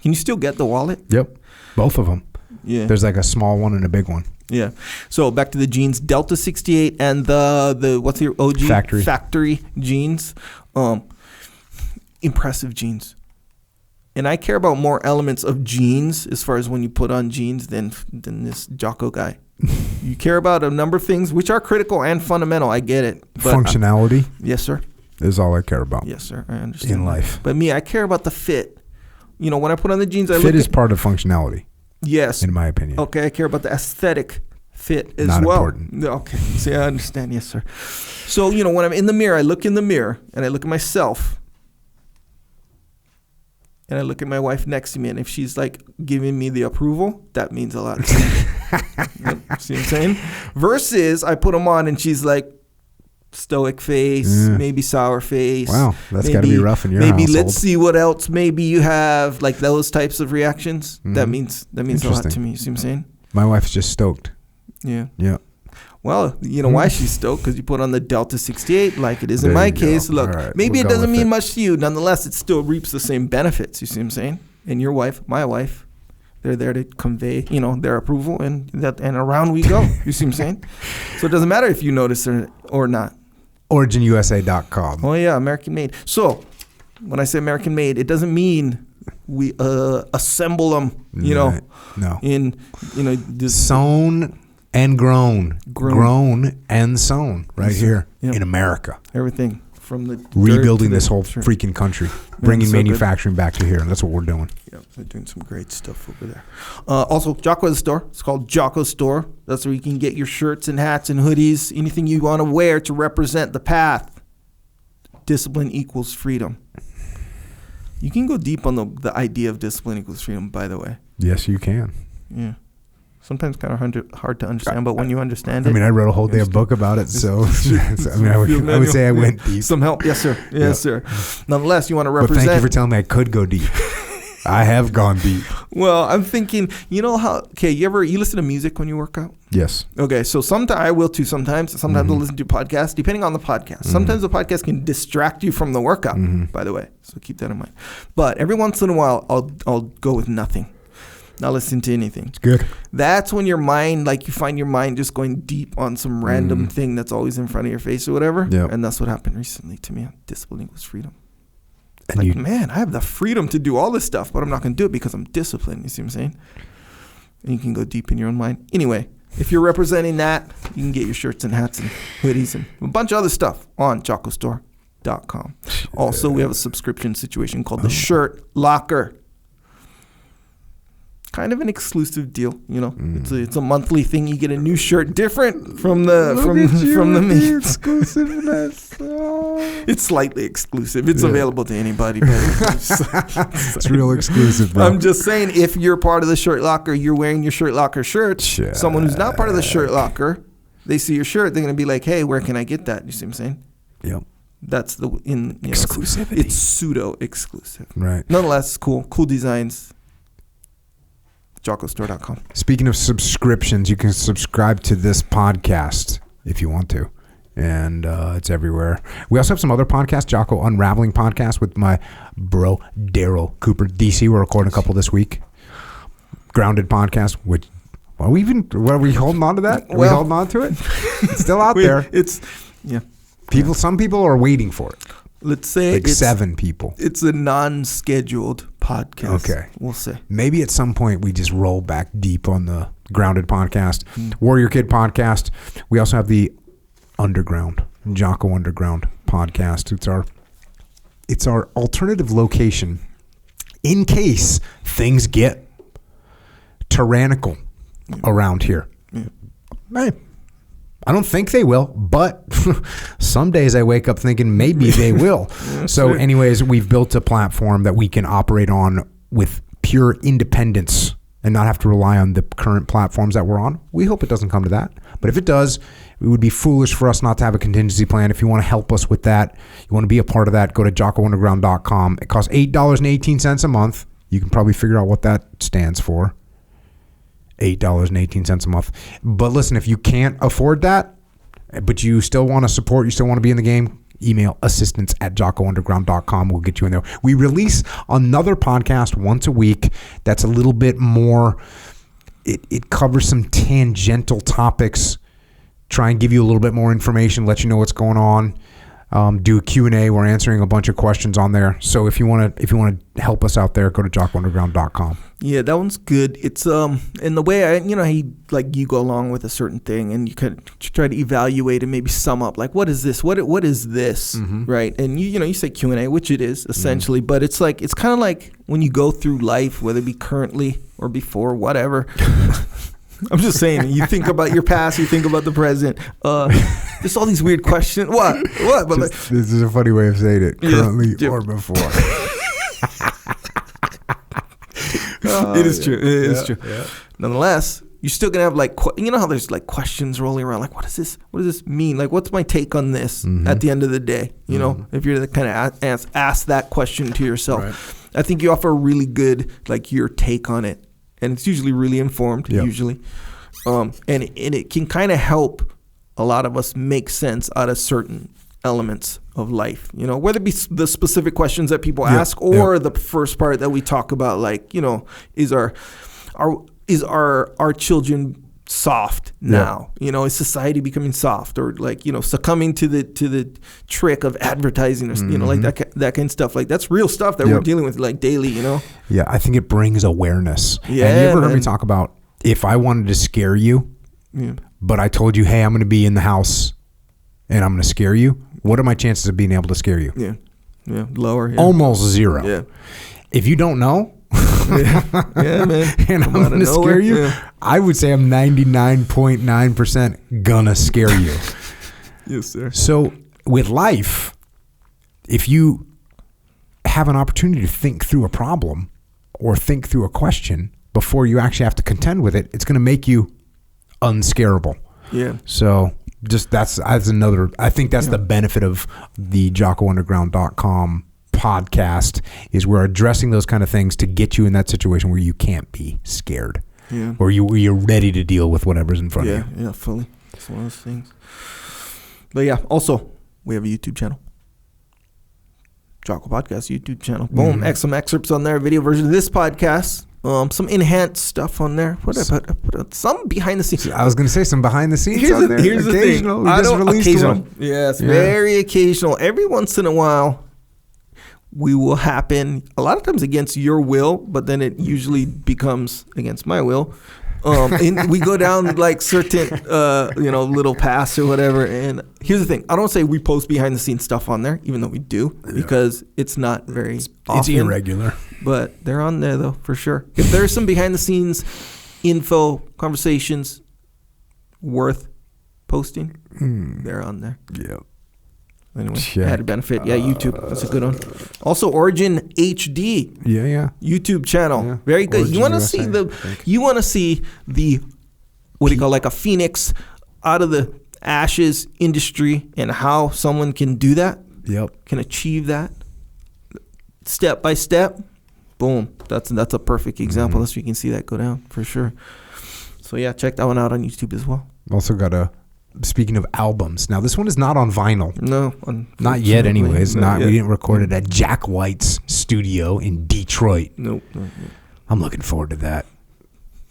Can you still get the wallet? Yep. Both of them. Yeah. There's like a small one and a big one. Yeah. So back to the jeans, Delta 68 and the what's your OG? Factory jeans. Impressive jeans. And I care about more elements of jeans as far as when you put on jeans than this Jocko guy. You care about a number of things which are critical and fundamental. I get it. But functionality. Yes, sir. Is all I care about. Yes, sir. I understand. In life. But me, I care about the fit. When I put on the jeans, fit is part of functionality. Yes. In my opinion. Okay, I care about the aesthetic fit as Not well. Important. Okay. See, I understand. Yes, sir. So, when I'm in the mirror, I look in the mirror and I look at myself and I look at my wife next to me. And if she's like giving me the approval, that means a lot to me. See what I'm saying? Versus I put them on and she's like, stoic face, maybe sour face. Wow, that's got to be rough in your maybe household. Let's see what else maybe you have, like those types of reactions. That means a lot to me. You see what I'm saying? My wife's just stoked. Yeah. Yeah. Well, you know why she's stoked? Because you put on the Delta 68 like it is in my case. Look, right, maybe it doesn't mean much to you. Nonetheless, it still reaps the same benefits. You see what I'm saying? And your wife, my wife, they're there to convey, their approval, and around we go. You see what I'm saying? So it doesn't matter if you notice or not. OriginUSA.com. Oh yeah, American made. So when I say American made, it doesn't mean we assemble them. No. Sewn and grown and sewn right here in America. Everything from the rebuilding this whole freaking country, bringing manufacturing back to here, and that's what we're doing. Yeah, they're doing some great stuff over there. Also, Jocko has a store. It's called Jocko Store. That's where you can get your shirts and hats and hoodies, anything you want to wear to represent the path. Discipline equals freedom. You can go deep on the idea of discipline equals freedom, by the way. Yes, you can. Yeah. Sometimes kind of hard to understand, but when you understand it. I mean, I wrote a whole damn book about it, so I would say I went deep. Some help. Yes, sir. Yes, sir. Nonetheless, you want to represent. But thank you for telling me I could go deep. I have gone deep. Well, I'm thinking, you listen to music when you work out? Yes. Okay, so sometimes I will too. Sometimes I'll listen to podcasts, depending on the podcast. Sometimes the podcast can distract you from the workout, by the way. So keep that in mind. But every once in a while, I'll go with nothing. Not listen to anything. It's good. That's when your mind, you find your mind just going deep on some random thing that's always in front of your face or whatever. Yep. And that's what happened recently to me. Discipline equals freedom. And man, I have the freedom to do all this stuff, but I'm not going to do it because I'm disciplined. You see what I'm saying? And you can go deep in your own mind. Anyway, if you're representing that, you can get your shirts and hats and hoodies and a bunch of other stuff on jockostore.com. Also, we have a subscription situation called the Shirt Locker. Kind of an exclusive deal, It's a monthly thing. You get a new shirt, different from the exclusiveness. It's slightly exclusive. It's available to anybody. It's real exclusive, bro. I'm just saying, if you're part of the Shirt Locker, you're wearing your Shirt Locker shirt. Someone who's not part of the Shirt Locker, they see your shirt, they're gonna be like, "Hey, where can I get that?" You see what I'm saying? Yep. That's exclusivity. It's pseudo exclusive. Right. Nonetheless, cool designs. JockoStore.com. Speaking of subscriptions, you can subscribe to this podcast if you want to. and it's everywhere. We also have some other podcasts, Jocko Unraveling podcast with my bro Daryl Cooper, DC. We're recording a couple this week. Grounded podcast, which are we holding on to that? Are we holding on to it? It's still out there. Some people are waiting for it. Let's say like 7 people. It's a non-scheduled podcast. Okay. We'll say. Maybe at some point we just roll back deep on the Grounded podcast. Warrior Kid podcast. We also have the Jocko Underground podcast. It's our alternative location in case things get tyrannical around here. Hey, I don't think they will, but some days I wake up thinking maybe they will. So anyways, we've built a platform that we can operate on with pure independence and not have to rely on the current platforms that we're on. We hope it doesn't come to that. But if it does, it would be foolish for us not to have a contingency plan. If you want to help us with that, you want to be a part of that, go to jockounderground.com. It costs $8.18 a month. You can probably figure out what that stands for. $8.18 a month. But listen, if you can't afford that, but you still want to support, you still want to be in the game, email assistance@jockounderground.com. We'll get you in there. We release another podcast once a week that's a little bit more, it covers some tangential topics, try and give you a little bit more information, let you know what's going on. Do a Q&A. We're answering a bunch of questions on there. So if you want to help us out there, go to jockounderground.com. Yeah, that one's good. It's in the way you go along with a certain thing and you kind of try to evaluate and maybe sum up like what is this? What is this? Mm-hmm. Right? And you say Q&A, which it is essentially, but it's kind of like when you go through life, whether it be currently or before, whatever. I'm just saying, you think about your past, you think about the present. There's all these weird questions. What? But this is a funny way of saying it. Currently or before. It is true. It is true. Yeah. Nonetheless, you're still gonna have how there's like questions rolling around. Like, what does this mean? Like, what's my take on this? Mm-hmm. At the end of the day, you know, if you're the kind of ask that question to yourself, right. I think you offer a really good your take on it. And it's usually really informed, usually. And it can kind of help a lot of us make sense out of certain elements of life, whether it be the specific questions that people ask or the first part that we talk about, is our children soft now? Is society becoming soft or succumbing to the trick of advertising or that kind of stuff? Like that's real stuff that we're dealing with daily, Yeah, I think it brings awareness. Yeah, and you ever heard me talk about if I wanted to scare you, but I told you, hey, I'm going to be in the house and I'm going to scare you, what are my chances of being able to scare you? Yeah, lower. Yeah. Almost zero. Yeah. If you don't know, man. And I'm going to scare you, I would say I'm 99.9% gonna scare you. Yes, sir. So with life, if you have an opportunity to think through a problem or think through a question before you actually have to contend with it, it's going to make you unscarable. Yeah. So just that's another, I think that's the benefit of the jockounderground.com podcast, is we're addressing those kind of things to get you in that situation where you can't be scared, or you're ready to deal with whatever's in front of you. Yeah, fully. It's one of those things. But yeah, also we have a YouTube channel, Jocko Podcast YouTube channel. Boom, some excerpts on there, video version of this podcast. Some enhanced stuff on there. What I put some behind the scenes. I was going to say some behind the scenes. Here's there. Here's the thing. Occasional. Yes, very occasional. Every once in a while, we will happen. A lot of times against your will, but then it usually becomes against my will. And we go down certain, little paths or whatever. And here's the thing. I don't say we post behind the scenes stuff on there, even though we do, because it's not very often. It's irregular. But they're on there, though, for sure. If there's some behind the scenes info, conversations worth posting, they're on there. Yeah. Anyway, added benefit. Yeah, YouTube. That's a good one. Also, Origin HD. Yeah. YouTube channel. Yeah. Very good. Origin you want to see the what do you call a phoenix out of the ashes industry and how someone can do that? Yep. Can achieve that step by step. Boom. That's a perfect example. That's where you can see that go down for sure. So yeah, check that one out on YouTube as well. Also got a speaking of albums, now this one is not on vinyl. No, not yet. Anyways, not yet. We didn't record it at Jack White's studio in Detroit. Nope. I'm looking forward to that.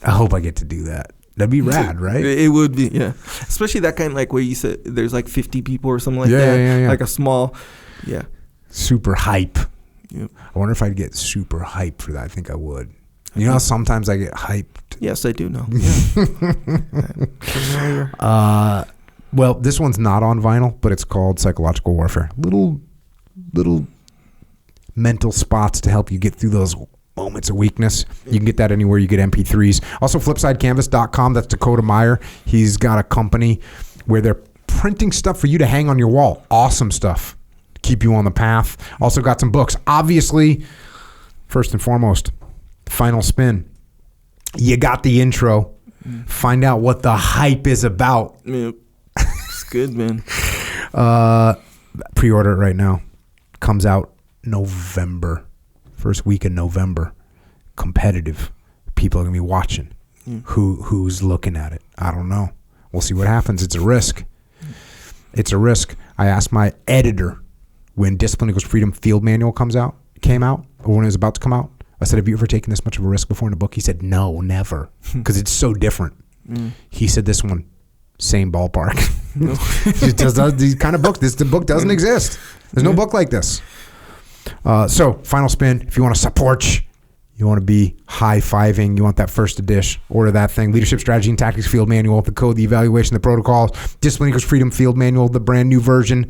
I hope I get to do that. That'd be rad, right? It would be, yeah. Especially that kind, like where you said there's like 50 people or something like that. Yeah. Like a small, yeah. Super hype. Yep. I wonder if I'd get super hyped for that. I think I would. You know how sometimes I get hyped? Yes, I do know. Yeah. Well, this one's not on vinyl, but it's called Psychological Warfare. Little mental spots to help you get through those moments of weakness. You can get that anywhere you get MP3s. Also, flipsidecanvas.com. That's Dakota Meyer. He's got a company where they're printing stuff for you to hang on your wall. Awesome stuff. Keep you on the path. Also got some books. Obviously, first and foremost, Final Spin. You got the intro. Find out what the hype is about. Yep. It's good, man. Pre-order it right now. Comes out November. First week in November. Competitive. People are going to be watching. Who's looking at it? I don't know. We'll see what happens. It's a risk. It's a risk. I asked my editor when Discipline Equals Freedom Field Manual came out, or when it was about to come out. I said, have you ever taken this much of a risk before in a book? He said, no, never, because it's so different. He said, this one, same ballpark. It does these kind of books. The book doesn't exist. There's no book like this. So, Final Spin, if you want to support, you want to be high-fiving, you want that first edition, order that thing. Leadership Strategy and Tactics Field Manual, the code, the evaluation, the protocols, Discipline Equals Freedom Field Manual, the brand new version,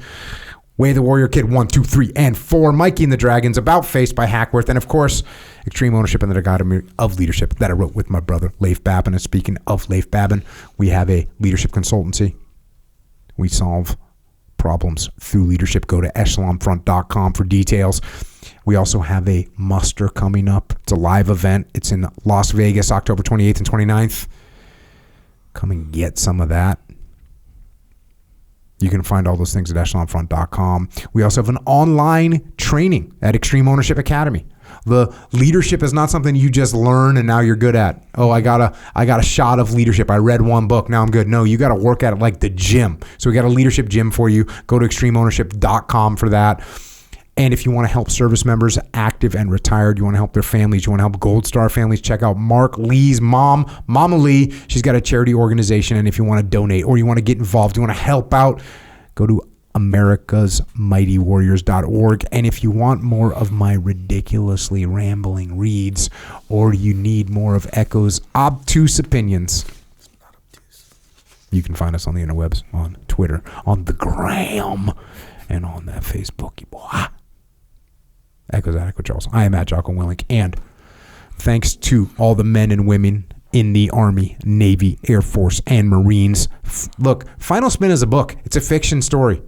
Way of the Warrior Kid 1, 2, 3, and 4, Mikey and the Dragons, About Face by Hackworth, and of course, Extreme Ownership and the Dichotomy of Leadership that I wrote with my brother, Leif Babin. And speaking of Leif Babin, we have a leadership consultancy. We solve problems through leadership. Go to echelonfront.com for details. We also have a muster coming up. It's a live event. It's in Las Vegas, October 28th and 29th. Come and get some of that. You can find all those things at echelonfront.com. We also have an online training at Extreme Ownership Academy. The leadership is not something you just learn and now you're good at. Oh, I got a shot of leadership. I read one book. Now I'm good. No, you got to work at it like the gym. So we got a leadership gym for you. Go to extremeownership.com for that. And if you want to help service members, active and retired, you want to help their families, you want to help Gold Star families, check out Mark Lee's mom, Mama Lee. She's got a charity organization. And if you want to donate or you want to get involved, you want to help out, go to americasmightywarriors.org. And if you want more of my ridiculously rambling reads, or you need more of Echo's obtuse opinions, you can find us on the interwebs, on Twitter, on the gram, and on that Facebook. Echoes at Echo Charles. I am at Jocko Willink. And thanks to all the men and women in the Army, Navy, Air Force, and Marines. Look, Final Spin is a book. It's a fiction story.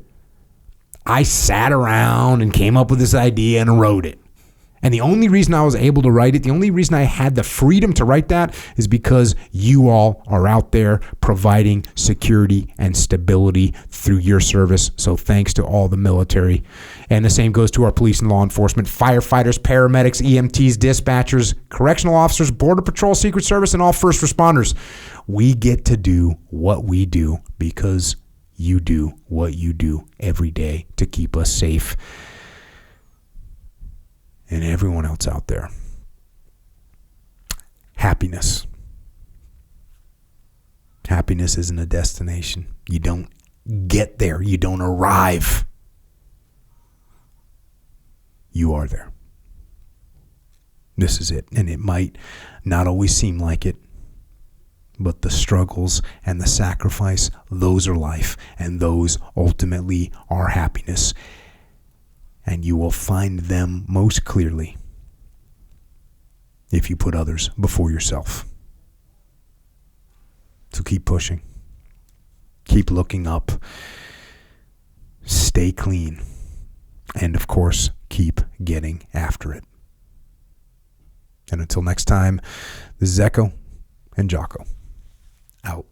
I sat around and came up with this idea and wrote it. And the only reason I was able to write it, the only reason I had the freedom to write that is because you all are out there providing security and stability through your service. So thanks to all the military. And the same goes to our police and law enforcement, firefighters, paramedics, EMTs, dispatchers, correctional officers, Border Patrol, Secret Service, and all first responders. We get to do what we do because you do what you do every day to keep us safe. And everyone else out there. Happiness. Happiness isn't a destination. You don't get there. You don't arrive. You are there. This is it. And it might not always seem like it, but the struggles and the sacrifice, those are life. And those ultimately are happiness. And you will find them most clearly if you put others before yourself. So keep pushing. Keep looking up. Stay clean. And of course, keep getting after it. And until next time, this is Echo and Jocko. Out.